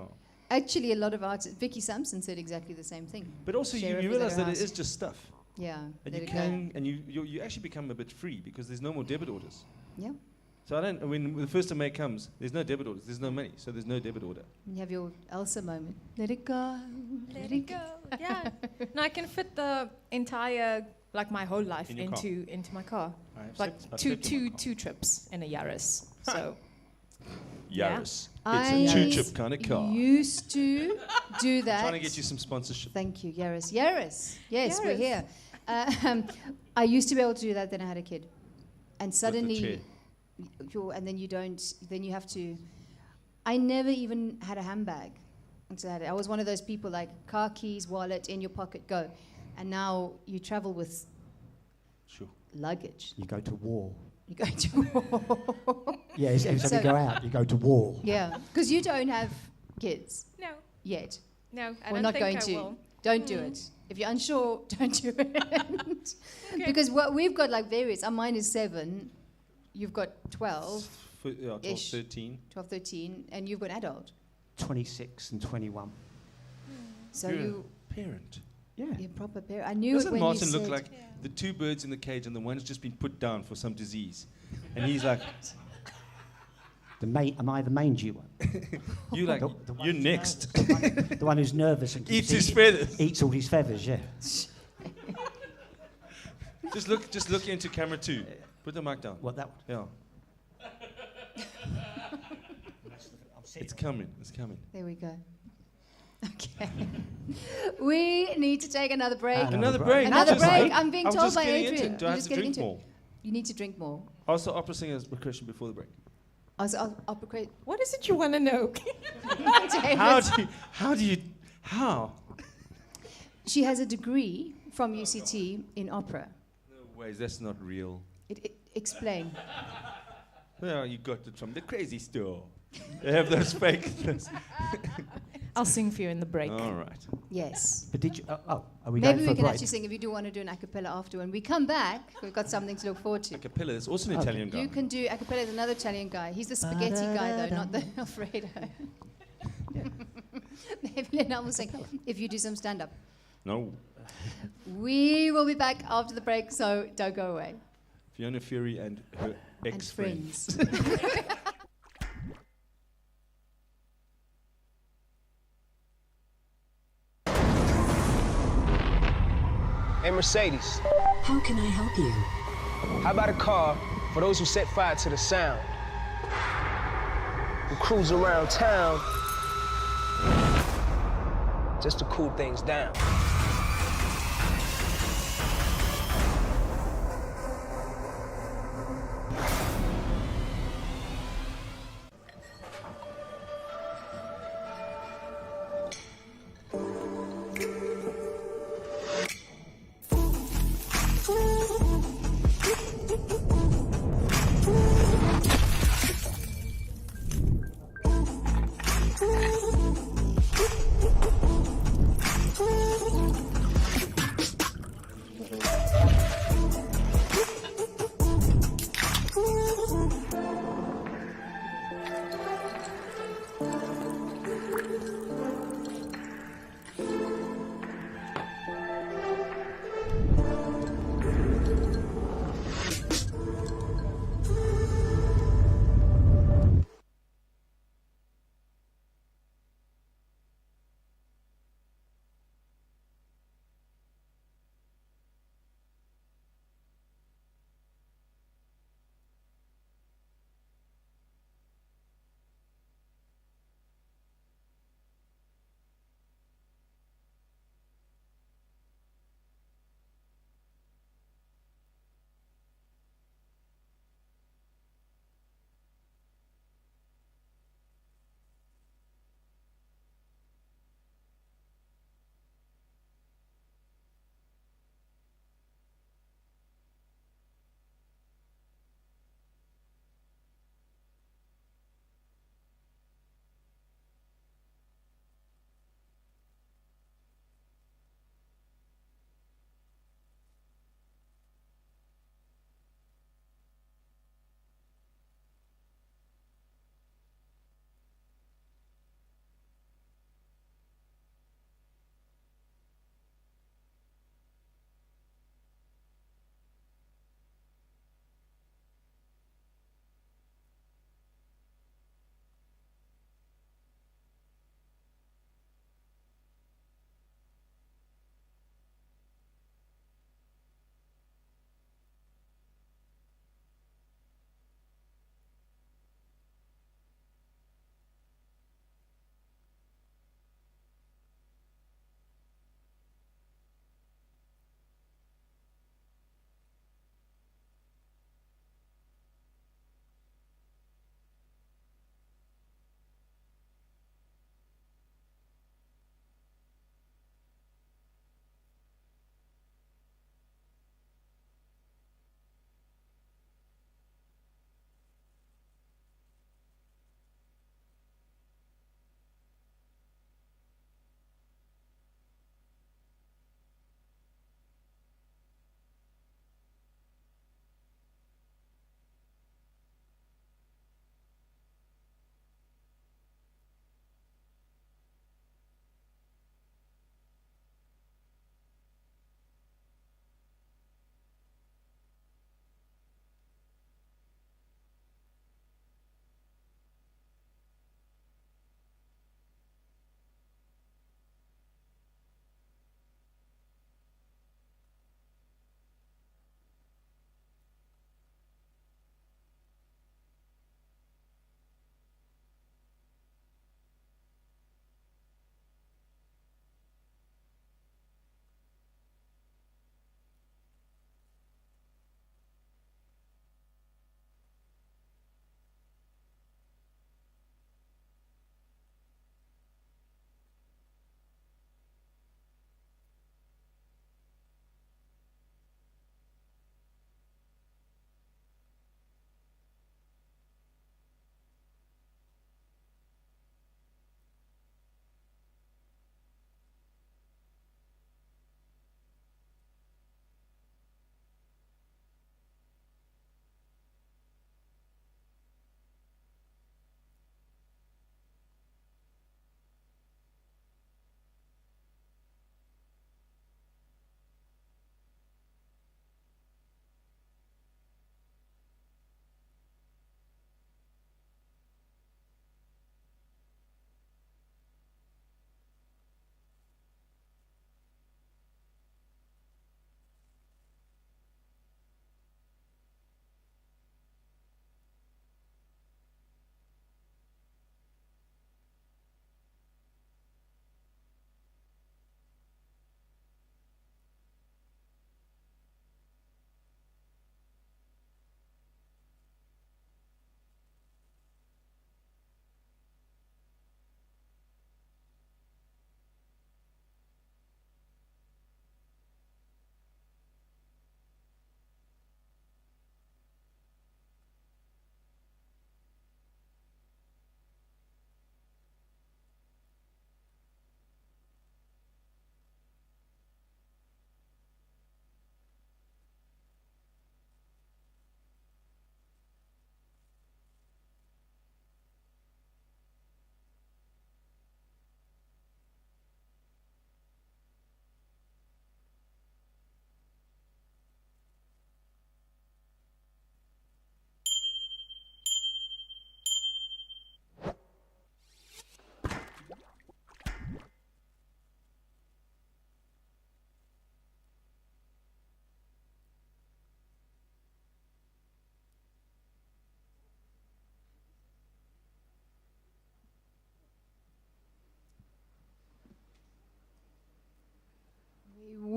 Actually, a lot of artists, Vicky Sampson said exactly the same thing. But also, you Sheriff was at realize her that it house. is just stuff. Yeah. And let you it go. can, and you actually become a bit free because there's no more debit orders. Yeah. So when the 1st of May comes, there's no debit orders. There's no money, so there's no debit order. You have your Elsa moment. Let it go. Let it go. Yeah. No, I can fit the entire, like my whole life In your car? into my car. I have Like slept- I've two slept in my car. two trips in a Yaris. So Yaris. I It's a two-chip kind of car. used to do that. Trying to get you some sponsorship. Thank you, Yaris. Yaris. Yes, we're Yaris. here. I used to be able to do that, then I had a kid. And With the suddenly, chair. and then you don't, then you have to. I never even had a handbag until I had it. I was one of those people like car keys, wallet, in your pocket, go. And now you travel with Sure. luggage. You go to war. You go to. Yeah, every time So- you go out, you go to war. Yeah, because you don't have kids no. yet. No, I We're don't not think going I to. will. Don't do it. If you're unsure, don't do it. Okay. Because what we've got like various. Mine is 7. You've got 12, Yeah, 12, Ish. 13. 12, 13, and you've got adult. 26 and 21. So You're you, a parent. Yeah. you're a proper parent. I knew Doesn't it when Martin you look said, like the 2 birds in the cage and the one's just been put down for some disease? And he's like, Am I the mangy one? you like, The one you're who's next. nervous, the one who's nervous and Eats keeps his feathers. Eats all his feathers, yeah. Just look into camera 2. Put the mic down. What, that one? Yeah. It's coming. It's coming. there we go. Okay. We need to take another break. Another break. Another Just- break. I'm being I was told just by getting into Adrian. it. Do You're I have just to getting drink into it. more? You need to drink more. Also, opera singers question before the break. Opera cra- What is it you want to know? How? She has a degree from UCT in opera. No ways, that's not real. Explain. Well, you got it from the crazy store. They have those fake. I'll sing for you in the break. All right. Yes. But did you... are we Maybe going for we a can break? actually sing if you do want to do an a cappella after. When we come back, we've got something to look forward to. A cappella. There's also an Italian guy. You can do a cappella with another Italian guy. He's the spaghetti guy, though, not the Alfredo. Maybe Lena will sing if you do some stand-up. No. We will be back after the break, so don't go away. Fiona Furey and her And ex-friends. friends. Hey, Mercedes, How can I help you? how about a car for those who set fire to the sound? Who cruise around town just to cool things down.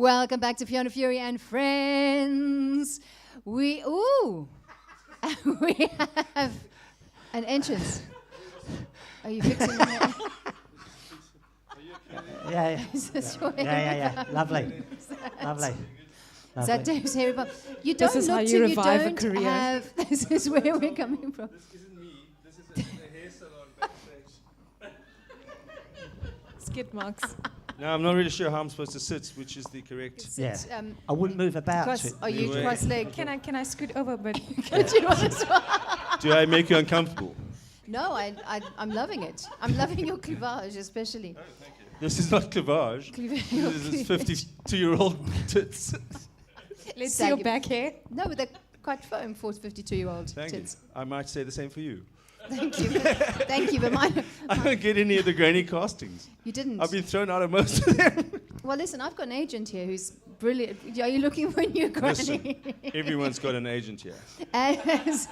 Welcome back to Fiona, Furey and Friends. We have an entrance. Are you fixing the hair? Yeah. Is this your hair? Yeah. Lovely. Lovely. Is that Dave's hair above? You don't This is how look you to, revive a don't career. have. This is where we're coming from. This isn't me. This is a hair salon backstage. Skid marks. No, I'm not really sure how I'm supposed to sit, which is the correct. Yeah. Um, I wouldn't move about. cross, to are you Anyway. cross-legged? Can I scoot over a bit? Do I make you uncomfortable? No, I'm loving it. I'm loving your cleavage, especially. This is not cleavage. Cleavage. This is 52-year-old tits. Let's see your Saggy. back hair. No, but they're quite firm for 52-year-old Thank you. tits. I might say the same for you. Thank you. Thank you, but mine. I don't get any of the granny castings. You didn't. I've been thrown out of most of them. Well, listen, I've got an agent here who's brilliant. Are you looking for a new granny? Everyone's got an agent here. As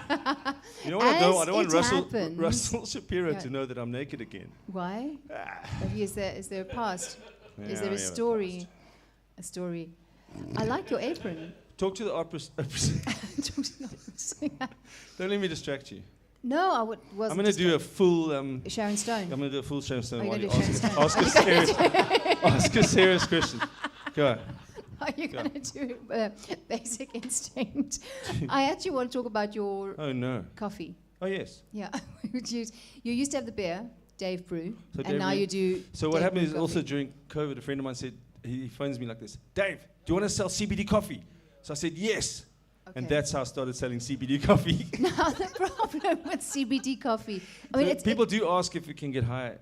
You know what I don't? I don't want it Russell happens- Shapiro Yeah. to know that I'm naked again. Why? Is there a past? Is there Yeah, a story? A story. I like your apron. Talk to the opera. Don't let me distract you. No, I wasn't. I'm going to do a full. Sharon Stone. I'm going to do a full Sharon Stone Are you while you gonna do ask, Sharon ask, a serious, ask a serious question. Go on. Are you going to do Basic Instinct? I actually want to talk about your Oh no. coffee. Oh yes. Yeah. you used to have the beer, Dave Brew, So and Dave now Brew- you do. So what Dave happened Brew is also coffee. during COVID, a friend of mine said he phones me like this. Dave, do you want to sell CBD coffee? So I said yes. And Okay. that's how I started selling CBD coffee. Now the problem with CBD coffee. I mean, So it's people do ask if we can get high.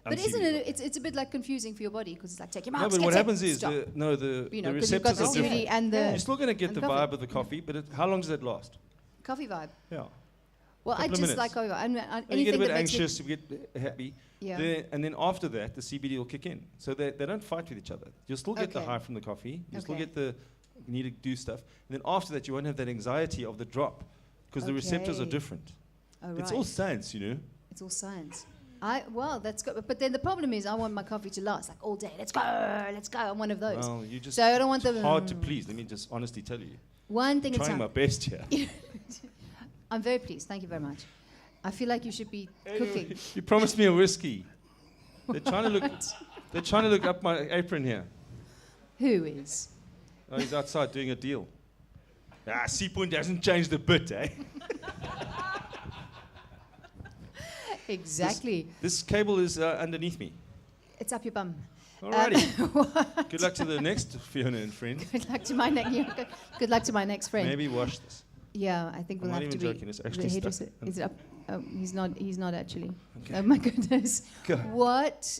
but on isn't CBD it? coffee. It's a bit like confusing for your body because it's like take your No, marks. but get what sick, happens is stop. the You know, the 'cause you've got receptors the are different. CBD and the You're still going to get and the coffee. vibe of the coffee, but how long does that last? coffee vibe. Yeah. Well, I Couple of just minutes. like coffee vibe. And you get Anything a bit that makes anxious, you get happy. Yeah. And then after that, the CBD will kick in. So they don't fight with each other. You'll still get the Okay. high from the coffee. You'll still Okay. get the you need to do stuff. And then after that, you won't have that anxiety of the drop because the receptors are Okay. different. Oh, It's right. all science, you know. It's all science. Well, that's good. But then the problem is, I want my coffee to last like all day. Let's go. I'm one of those. Well, you just So I don't want it's the hard to please. Let me just honestly tell you. One thing at a Trying my time. best here. I'm very pleased. Thank you very much. I feel like you should be cooking. You promised me a whiskey. They're trying to look. They're trying to look up my apron here. Who is? Oh, he's outside doing a deal. C point hasn't changed a bit, eh? Exactly. This cable is underneath me. It's up your bum. Alrighty. Good luck to the next Fiona and friend. Good luck to my next. Good luck to my next friend. Maybe wash this. Yeah, I think I'm we'll not have to even be. joking, it's the actually hairdresser- stuck. Is it up? Oh, he's not. He's not actually. Okay. Oh my goodness. Go. What?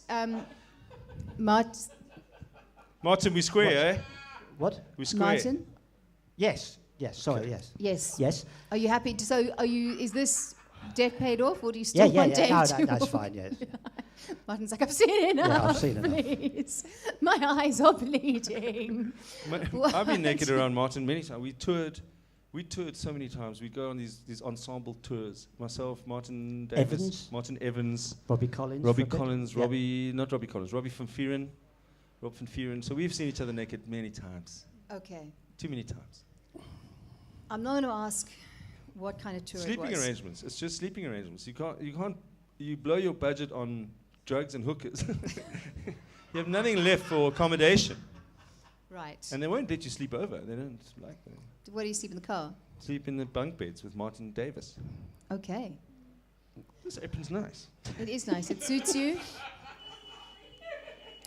Martin, we square, eh? What? We square. Martin. Yes. Yes. Sorry. Yes. Yes. Yes. Are you happy? So, are you? Is this debt paid off, or do you still Yeah. want Dave No, to? that's fine. Yes. Martin's like, I've seen enough. Yeah, I've seen enough. Please, my eyes are bleeding. I've been naked around Martin many times. We toured so many times. We go on these ensemble tours. Myself, Martin Davis, Evans. Martin Evans, Robbie Collins. Robbie for a bit. Collins, Yeah. not Robbie Collins, Robbie from Furey, Rob from Furey. So we've seen each other naked many times. Okay. Too many times. I'm not going to ask what kind of tour Sleeping it was. arrangements. It's just sleeping arrangements. You blow your budget on drugs and hookers. You have nothing left for accommodation. Right. And they won't let you sleep over. They don't like that. Where do you sleep in the car? Sleep in the bunk beds with Martin Davis. Okay. This apron's nice. It is nice. It suits you.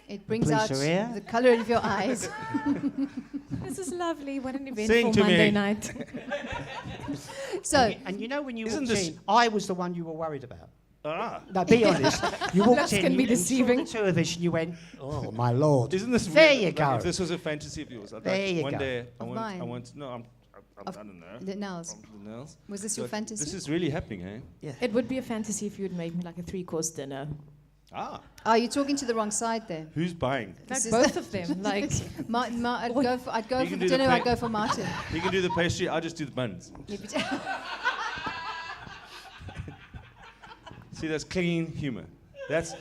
It brings police out are here. the color of your eyes. This is lovely. What an Sing eventful to Monday me. night. So, And you know when you Isn't walked this- in, I was the one you were worried about. Ah. No, be honest. You walked Looks in, can be you saw deceiving. the two of us, and you went, "Oh my lord!" Isn't this There weird? you Like, go. if this was a fantasy of yours, I'd There like you one go. day Of I mine. want no, I Of don't know. the nails. The nails. Was this your Like, fantasy? This is really happening, eh? It would be a fantasy if you'd made me like a 3-course dinner. Ah. Oh, you're talking to the wrong side there. Who's buying? Like This is both of them. Like Martin, I'd go for, I'd go You for can do the dinner. I'd pa- go for Martin. You can do the pastry, I'll just do the buns. See, that's clean humor. That's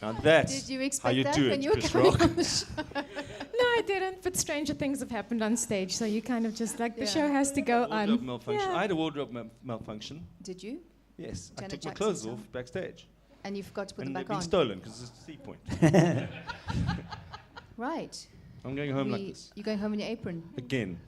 now that's Did you how expect you that do when it, you were Chris coming Rock. on the show? no, I didn't, but stranger things have happened on stage, so you kind of just like the Yeah. show has to go Wardrobe on. malfunction. Yeah. I had a wardrobe malfunction. Did you? Yes, I Janet took my Jackson's clothes song. off backstage. And you forgot to put And them they've back been on. stolen because it's a sea point. Right. I'm going home like this. You're going home in your apron. Again.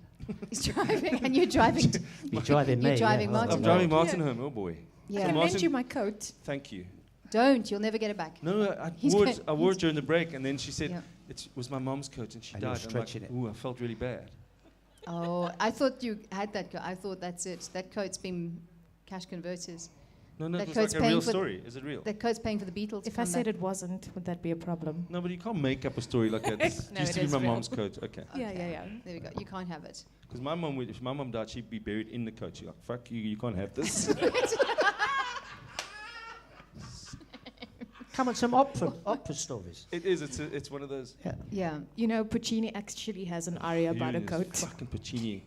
He's driving, and you're driving. You're driving me. You're driving yeah. Martin. I'm Oh, driving no. Martin home, oh boy. I Yeah. can Martin- lend you my coat. Thank you. Don't. You'll never get it back. No, He's I going- wore it during the break, and then she said, Yeah. it was my mom's coat, and she And you're died. I'm stretching like, it. ooh, I felt really bad. Oh, I thought you had that coat. I thought that's it. That coat's been cash converters. No, That it was coat's like a paying real for- story. Is it real? That coat's paying for the Beatles. to If I come said back. it wasn't, would that be a problem? No, but you can't make up a story like that. It No, used it to be is my real. mom's coat. Okay. Yeah, yeah, yeah. There we go. You can't have it. Because my mom, if my mom died, she'd be buried in the coat. She's like, fuck you, you can't have this. Come on, some opera stories. It is. It's one of those. Yeah. Yeah. You know, Puccini actually has an aria about a You coat Fucking Puccini.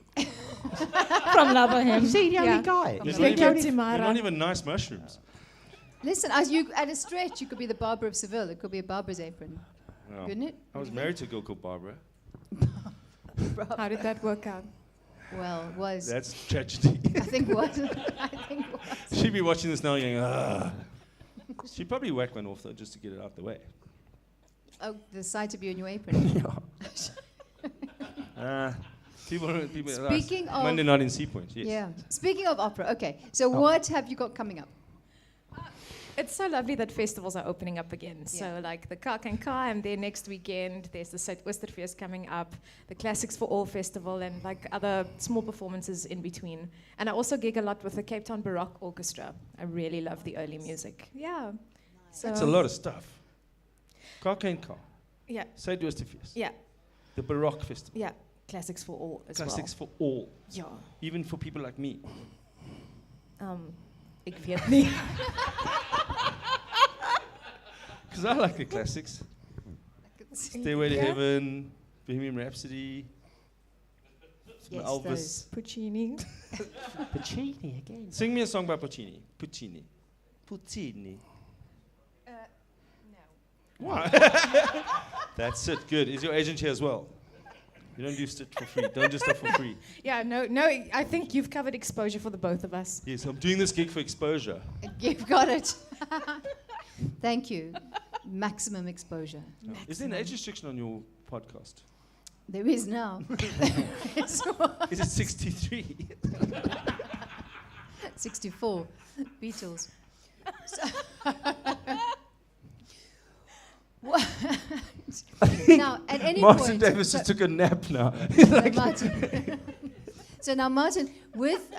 from Love Him. Is he the only Yeah. guy? There's Is not he Thank the you, even- only- They're Timara. not even nice mushrooms. Listen, as you at a stretch, you could be the Barbara of Seville. It could be a Barbara's apron, Wow. couldn't it? I was married to a girl called Barbara. How did that work out? Well, was. That's tragedy. I think was. I think was. She'd be watching this now going, ah. She'd probably whack one off though, just to get it out the way. Oh, the sight of you in your apron. People Speaking of- Monday night in Sea Point, yes. Yeah. Speaking of opera, okay. So what have you got coming up? It's so lovely that festivals are opening up again. Yeah. So, like the Kak and Ka, I'm there next weekend. There's the Zuid-Oosterfeest coming up, the Classics for All Festival, and like other small performances in between. And I also gig a lot with the Cape Town Baroque Orchestra. I really love the early music. Yeah. So That's a lot of stuff. Kaka and Ka. Yeah, Zuid-Oosterfeest. yeah, The Baroque Festival. yeah. Classics for All as Classics for all. well. Even for people like me. Yeah. Ik weet nie. Because I like the classics. Stairway to Yeah. Heaven, Bohemian Rhapsody, some Yes, Elvis. those. Puccini. Puccini again. Sing me a song by Puccini. Puccini. Puccini. No. Why? That's it. Good. Is your agent here as well? You don't do stuff for free. Don't do stuff for free. Yeah, no. I think you've covered exposure for the both of us. Yes, I'm doing this gig for exposure. You've got it. Thank you. Maximum exposure. Is there an age restriction on your podcast? There is now. Is it 63? 64. Beatles. So What? Now, at any Martin point, Davis so- just took a nap now. Martin. So now, Martin, with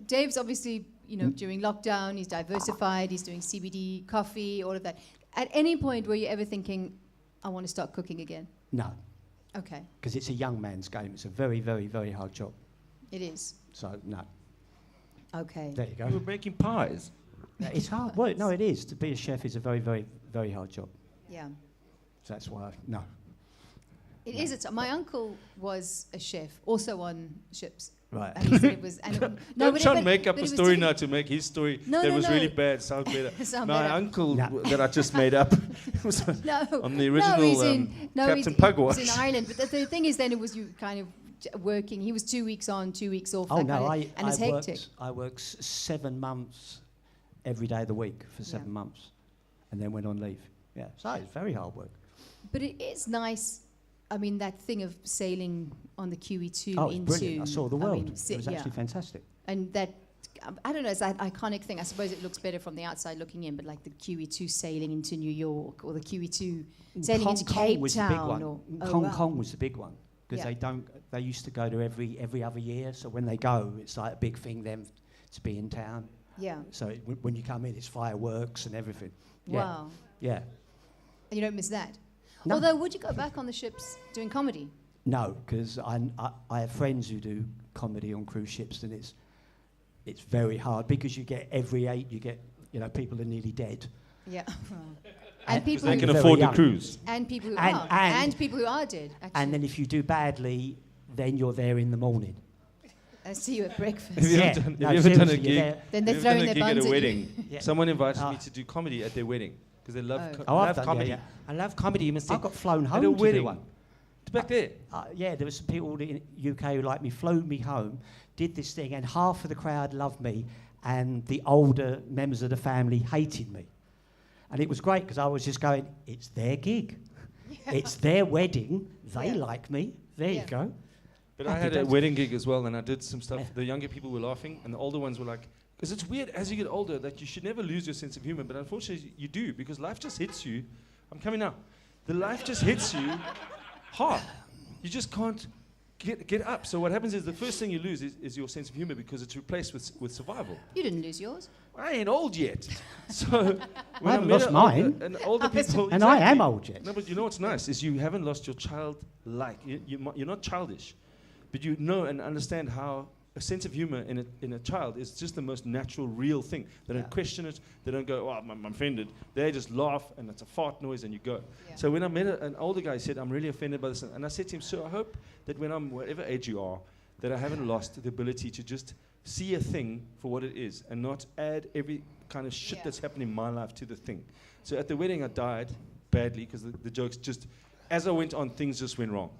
Dave's obviously, during lockdown, he's diversified, he's doing CBD, coffee, all of that. At any point, were you ever thinking, I want to start cooking again? No, Okay, because it's a young man's game. It's a very, very, very hard job. it is. So, no. Okay. There you go. You were baking pies. Yeah, it's hard work. No, it is. To be a chef is a very, very, very hard job. Yeah. So that's why, no. It is. It's, my uncle was a chef, also on ships. Right. And he said it was. And it, no, Don't try and make up but a it was story different. now to make his story No, that no, was no. really bad sound better. Sound My better. uncle No. that I just made up was No, on the no, original he's Captain he's Pugwash. in Ireland. But the thing is, then it was you kind of working. He was 2 weeks on, 2 weeks off. Oh, that no, kind of, and it's hectic. I worked 7 months every day of the week for 7 months and then went on leave. Yeah, so it's very hard work. But it is nice. I mean, that thing of sailing on the QE2 Oh, it's into. brilliant. I saw the world. mean, It was actually fantastic. And that, I don't know, it's that iconic thing. I suppose it looks better from the outside looking in, but like the QE2 sailing into New York or the QE2 sailing Hong into Kong Cape was Town. the big one. Or, Hong wow. Kong was the big one because Yeah. they used to go to every other year. So when they go, it's like a big thing them to be in town. Yeah. So when you come in, it's fireworks and everything. Yeah. Wow. Yeah. And you don't miss that. No. Although, would you go back on the ships doing comedy? No, because I have friends who do comedy on cruise ships, and it's very hard because you get every 8, you get people are nearly dead. Yeah. And people They who, can Very afford the young. cruise. and people who And- are. and- And people who are dead, actually. And then if you do badly, then you're there in the morning. I see you at breakfast. Have you Yeah. ever done, No, have you ever done a seriously, you're gig? there. Then they're Have you ever throwing done a their gig at buns a at wedding? you. Yeah. Someone invited Ah. me to do comedy at their wedding because they love, Oh. I Oh, I've love done, comedy. yeah. I love comedy. You must I say, got flown At home a to do wedding. one. Back there. Yeah, there were some people in the UK who liked me, flew me home, did this thing, and half of the crowd loved me, and the older members of the family hated me. And it was great because I was just going, it's their gig. It's their wedding. They like me. There you go. But I had a wedding gig as well, and I did some stuff. The younger people were laughing, and the older ones were like, because it's weird as you get older that you should never lose your sense of humor, but unfortunately you do, because life just hits you. I'm coming now. The life just hits you hard. You just can't get up. So what happens is the first thing you lose is your sense of humor, because it's replaced with survival. You didn't lose yours. I ain't old yet. So I haven't lost mine. Older people, and I am old yet. No, but you know what's nice is you haven't lost your childlike. You're not childish, but you know and understand how a sense of humor in a child is just the most natural, real thing. They don't question it. They don't go, oh, I'm offended. They just laugh, and it's a fart noise, and you go. Yeah. So when I met an older guy, he said, I'm really offended by this. And I said to him, so I hope that when I'm whatever age you are, that I haven't lost the ability to just see a thing for what it is and not add every kind of shit that's happened in my life to the thing. So at the wedding, I died badly because the jokes just, as I went on, things just went wrong.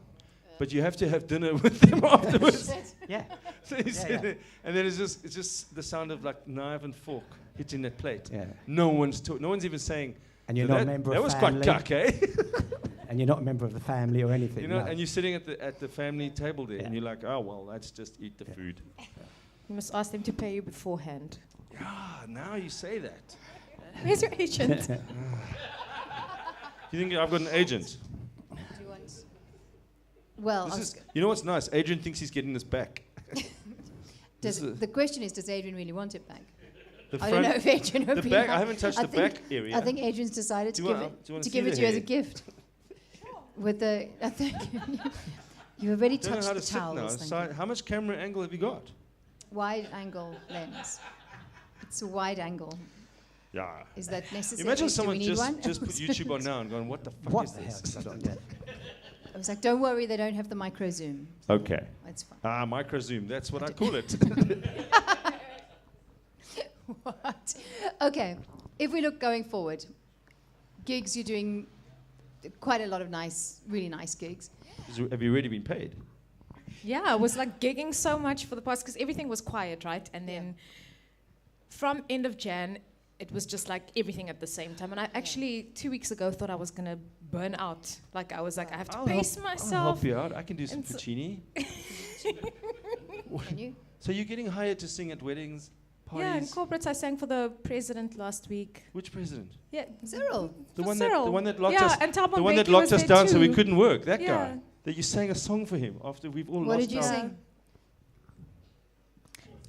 But you have to have dinner with them afterwards. Yeah. So you sit there, and then it's just the sound of like knife and fork hitting that plate. Yeah. No one's even saying. And you're not a member that of was family. quite cuck, eh? And you're not a member of the family or anything. You know, no. and you're sitting at the family table there, and you're like, oh well, let's just eat the food. You must ask them to pay you beforehand. Yeah, now you say that. Where's your agent? You think I've got an agent? Do you want? Well, you know what's nice? Adrian thinks he's getting this back. The question is, does Adrian really want it back? The I don't know if Adrian would be. back. I haven't touched the back area. I think Adrian's decided to give it to you as a gift. With the, I think you already touched the towels. How much camera angle have you got? Wide angle lens. It's a wide angle. Yeah. Is that necessary? Imagine someone just put YouTube on now and going, what the fuck is this? I was like, don't worry, they don't have the micro zoom. Okay. That's fine. Micro zoom, that's what I call it. What? Okay. If we look going forward, gigs, you're doing quite a lot of really nice gigs. Have you already been paid? Yeah, I was like gigging so much for the past, because everything was quiet, right? And then from end of Jan, it was just like everything at the same time. And I actually, 2 weeks ago, thought I was going to burn out. Like I was like, I have to pace myself. I'll help you out. I can do some Puccini. Can you? So you're getting hired to sing at weddings, parties? Yeah, in corporates, I sang for the president last week. Which president? Yeah, Cyril. The one that and locked us down so we too. couldn't work. That guy. That you sang a song for him after we've all lost. What did you sing?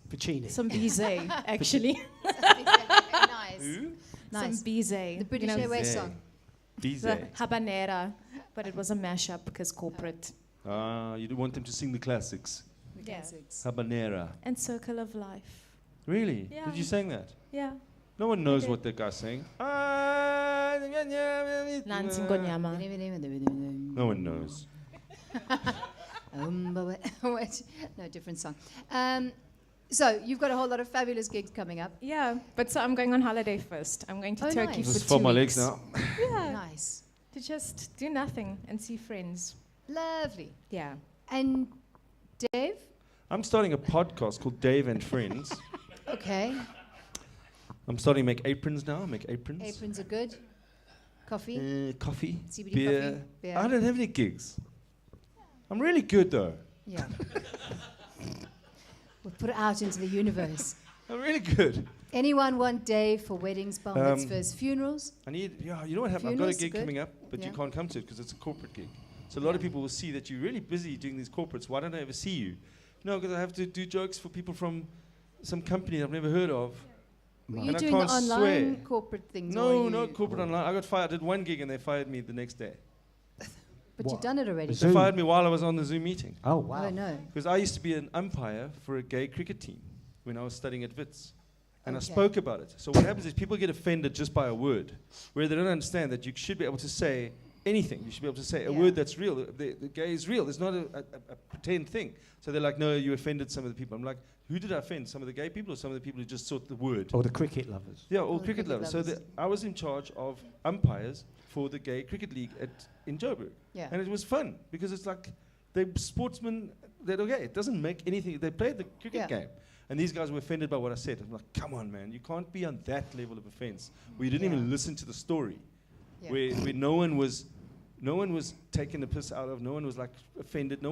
Puccini. Some Bizet, actually. Nice. Who? Nice. Some Bizet. The British Airways song. The Bizet. Habanera, but it was a mashup because corporate. You don't want them to sing the classics. The classics. Habanera. And Circle of Life. Really? Yeah. Did you sing that? Yeah. No one knows what the guy's saying. Nancy Ngonyama. No one knows. No, different song. So you've got a whole lot of fabulous gigs coming up. Yeah, but so I'm going on holiday first. I'm going to Turkey nice. This is for 2 for my weeks. legs now. Yeah. Nice. To just do nothing and see friends. Lovely. Yeah. And Dave? I'm starting a podcast called Dave and Friends. Okay. I'm starting to make aprons now. Aprons are good. Coffee? Coffee. CBD beer. coffee. Beer. I don't have any gigs. I'm really good though. Yeah. We'll put it out into the universe. I'm really good. Anyone want Dave for weddings, bar mitzvahs, funerals? You know what happened? I've got a gig coming up, but you can't come to it because it's a corporate gig. So a lot of people will see that you're really busy doing these corporates. Why don't I ever see you? No, because I have to do jokes for people from some company I've never heard of. Were you doing the online corporate things? No, not corporate online. I got fired. I did one gig and they fired me the next day. But you've done it already. They fired me while I was on the Zoom meeting. Oh, wow. Oh, no. Because I used to be an umpire for a gay cricket team when I was studying at Wits. And I spoke about it. So what happens is people get offended just by a word, where they don't understand that you should be able to say anything. You should be able to say a Yeah. word that's real. The gay is real. It's not a pretend thing. So they're like, no, you offended some of the people. I'm like, who did I offend? Some of the gay people or some of the people who just thought the word? Or the cricket lovers. Yeah, all the cricket cricket lovers. So lovers. I was in charge of umpires for the gay cricket league in Joburg. Yeah. And it was fun because it's like they're sportsmen that are gay. It doesn't make anything. They played the cricket Yeah. game. And these guys were offended by what I said. I'm like, come on, man. You can't be on that level of offense where you didn't Yeah. even listen to the story. Yeah. Where no one was taking the piss out of, no one was like offended, there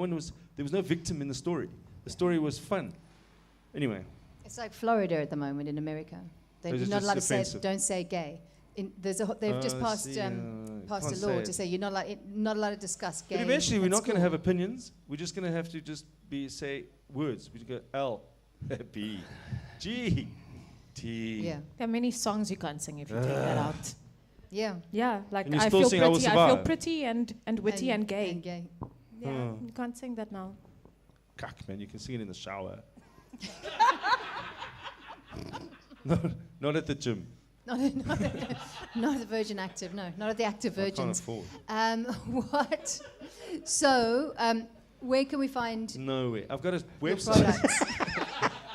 was no victim in the story. The story was fun. Anyway, It's like Florida at the moment in America. They're Is it not just allowed to say, offensive? don't say gay. They've just I passed see, passed can't a law say to it. say you're not allowed to discuss gay. but eventually we're at not going to school. have opinions. We're just going to have to just say words. We go L, B, G, T. Yeah, There are many songs you can't sing if you take that out. yeah. Yeah, like And you I still feel sing I Will pretty, I feel Survive. pretty and witty and gay. And gay. Yeah, Oh. you can't sing that now. Cuck, man, you can sing it in the shower. Not at the gym. Not at the Virgin Active, no. Not at the Active I can't Virgins. afford. What? So, where can we find No way. I've got a your website. products?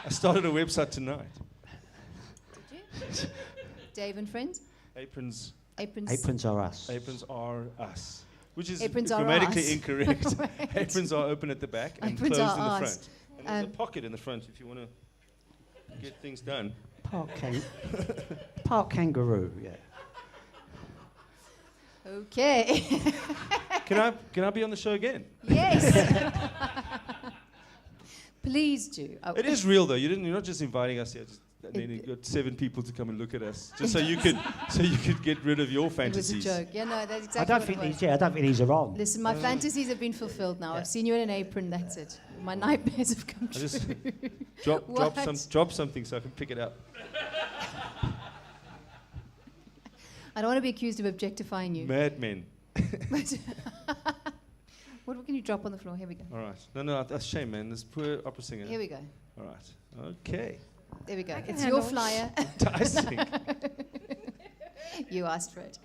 I started a website tonight. Dave and Friends? Aprons. Aprons are us. Aprons are us. Which is Aprons are grammatically us. incorrect. Right. Aprons are open at the back and Aprons closed are in the us. front. And there's a Um, pocket in the front if you want to get things done. Park kangaroo, yeah. Okay. Can I be on the show again? Yes. Please do. Oh, It is real though. You're not just inviting us here. And then you got 7 people to come and look at us, just so you could get rid of your It was a fantasies. joke. Yeah, no, that's exactly I don't what think it was. these. Yeah, I don't think these are on. Listen, my fantasies have been fulfilled now. I've seen you in an apron. That's it. My nightmares have come I true. just What? drop something so I can pick it up. I don't want to be accused of objectifying you. Madmen. What can you drop on the floor? Here we go. All right. No, that's a shame, man. This poor opera singer. Here we go. All right. Okay. There we go. I can It's your handle. flyer. Enticing. You asked for it.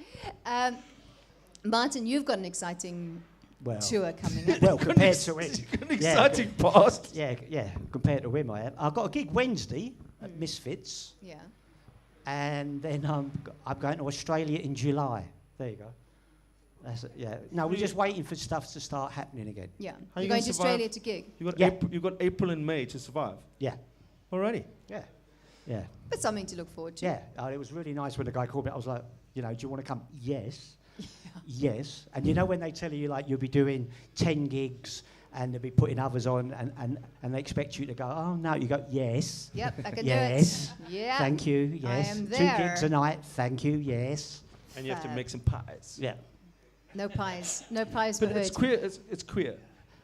Martin, you've got an exciting Well, tour coming up. well, compared to it. An exciting past. Yeah, compared to him, I have. I've got a gig Wednesday at Misfits, Yeah. and then I'm going to Australia in July. There you go. That's it, yeah. No, we're just waiting for stuff to start happening again. Yeah. How You're you going gonna to survive? Australia to gig. You got April and May to survive. Yeah, Alrighty. yeah. But something to look forward to. Yeah, it was really nice when the guy called me. I was like, do you want to come? Yes. Yes. And you know when they tell you, like, you'll be doing 10 gigs and they'll be putting others on and they expect you to go, oh, no. You go, yes. Yep, I can Yes. do it. Yeah. Thank you, yes. am 2 there. gigs a night, thank you, yes. And you have to Fab. make some pies. Yeah. No pies. No pies But for it's hurt. queer. It's queer.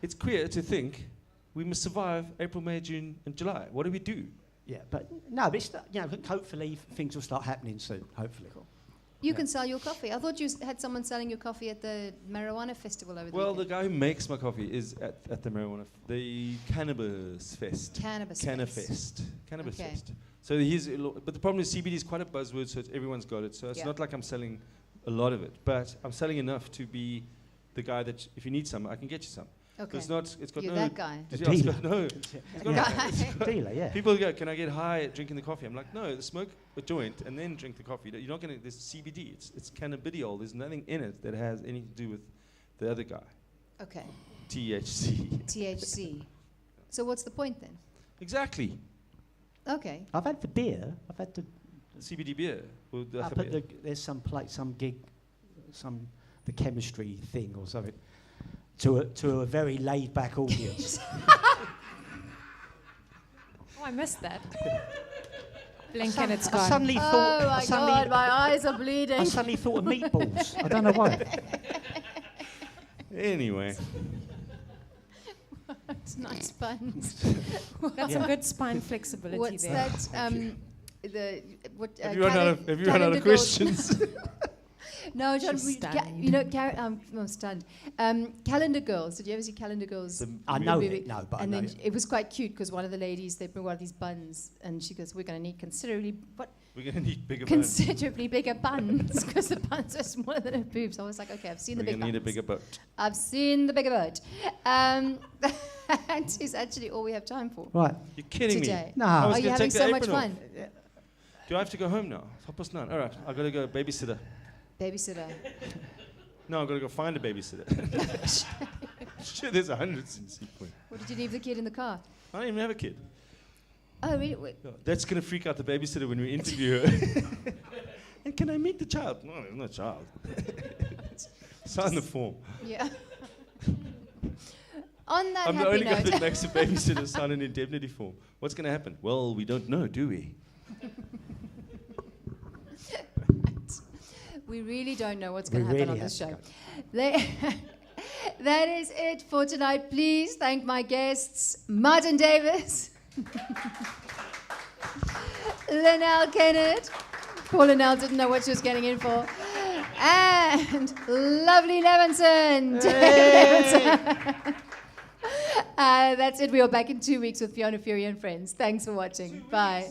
It's queer to think we must survive April, May, June, and July. What do we do? Yeah, but no, but it's, hopefully things will start happening soon, hopefully. You can sell your coffee. I thought you had someone selling your coffee at the marijuana festival over Well, the weekend. guy who makes my coffee is at the marijuana, the Cannabis Fest. Cannabis Cannafest. Cannabis Okay. Fest. So but the problem is CBD is quite a buzzword, so everyone's got it. So it's Yeah. not like I'm selling a lot of it, but I'm selling enough to be the guy that if you need some, I can get you some. Okay. It's not. It's got You're no. that guy. The Yeah, it's dealer. got no. Yeah. Dealer, yeah. People go, can I get high drinking the coffee? I'm like, no, smoke a joint and then drink the coffee. You're not going to, there's CBD, it's cannabidiol. There's nothing in it that has anything to do with the other guy. Okay. THC. THC. So what's the point then? Exactly. Okay. I've had the beer. I've had the. CBD beer. Or the Up other at beer. there's some gig, the chemistry thing or something, to a very laid back audience. Oh, I missed that. Blink and it's I gone. suddenly thought. Oh my I suddenly, God, my eyes are bleeding. I suddenly thought of meatballs. I don't know why. Anyway. It's nice buns. Got some good spine flexibility What's there. that? Have you run out of calendar girls- questions? No, John, She's stunned. you know, I'm stunned. Calendar Girls. Did you ever see Calendar Girls? I know movie? it, no, but I and know then it. it was quite cute because one of the ladies, they bring one of these buns and she goes, we're going to need considerably, what? We're going to need bigger buns. considerably bigger buns because the buns are smaller than her boobs. I was like, okay, I've seen We're the big going to buns. need a bigger boat. I've seen the bigger boat. That is actually all we have time for Right. You're kidding today. me. No. I was Are you gonna having take the so much apron off. fun? Do I have to go home now? It's 9:30. All right, I've got to go babysitter. Babysitter. No, I've got to go find a babysitter. Sure, there's 100s in Sea Point. Or did you leave the kid in the car? I don't even have a kid. Oh, really? Wait. No, that's going to freak out the babysitter when we interview her. And can I meet the child? No, there's no child. Sign the form. Yeah. On that I'm the happy only guy note. that makes a babysitter sign an indemnity form. What's going to happen? Well, we don't know, do we? We really don't know what's We going to happen really on this have show. to That is it for tonight. Please thank my guests, Martin Davis, Linnell Kennett. Poor Linnell didn't know what she was getting in for. And lovely Levinson. That's it. We are back in 2 weeks with Fiona, Furey and friends. Thanks for watching. Bye.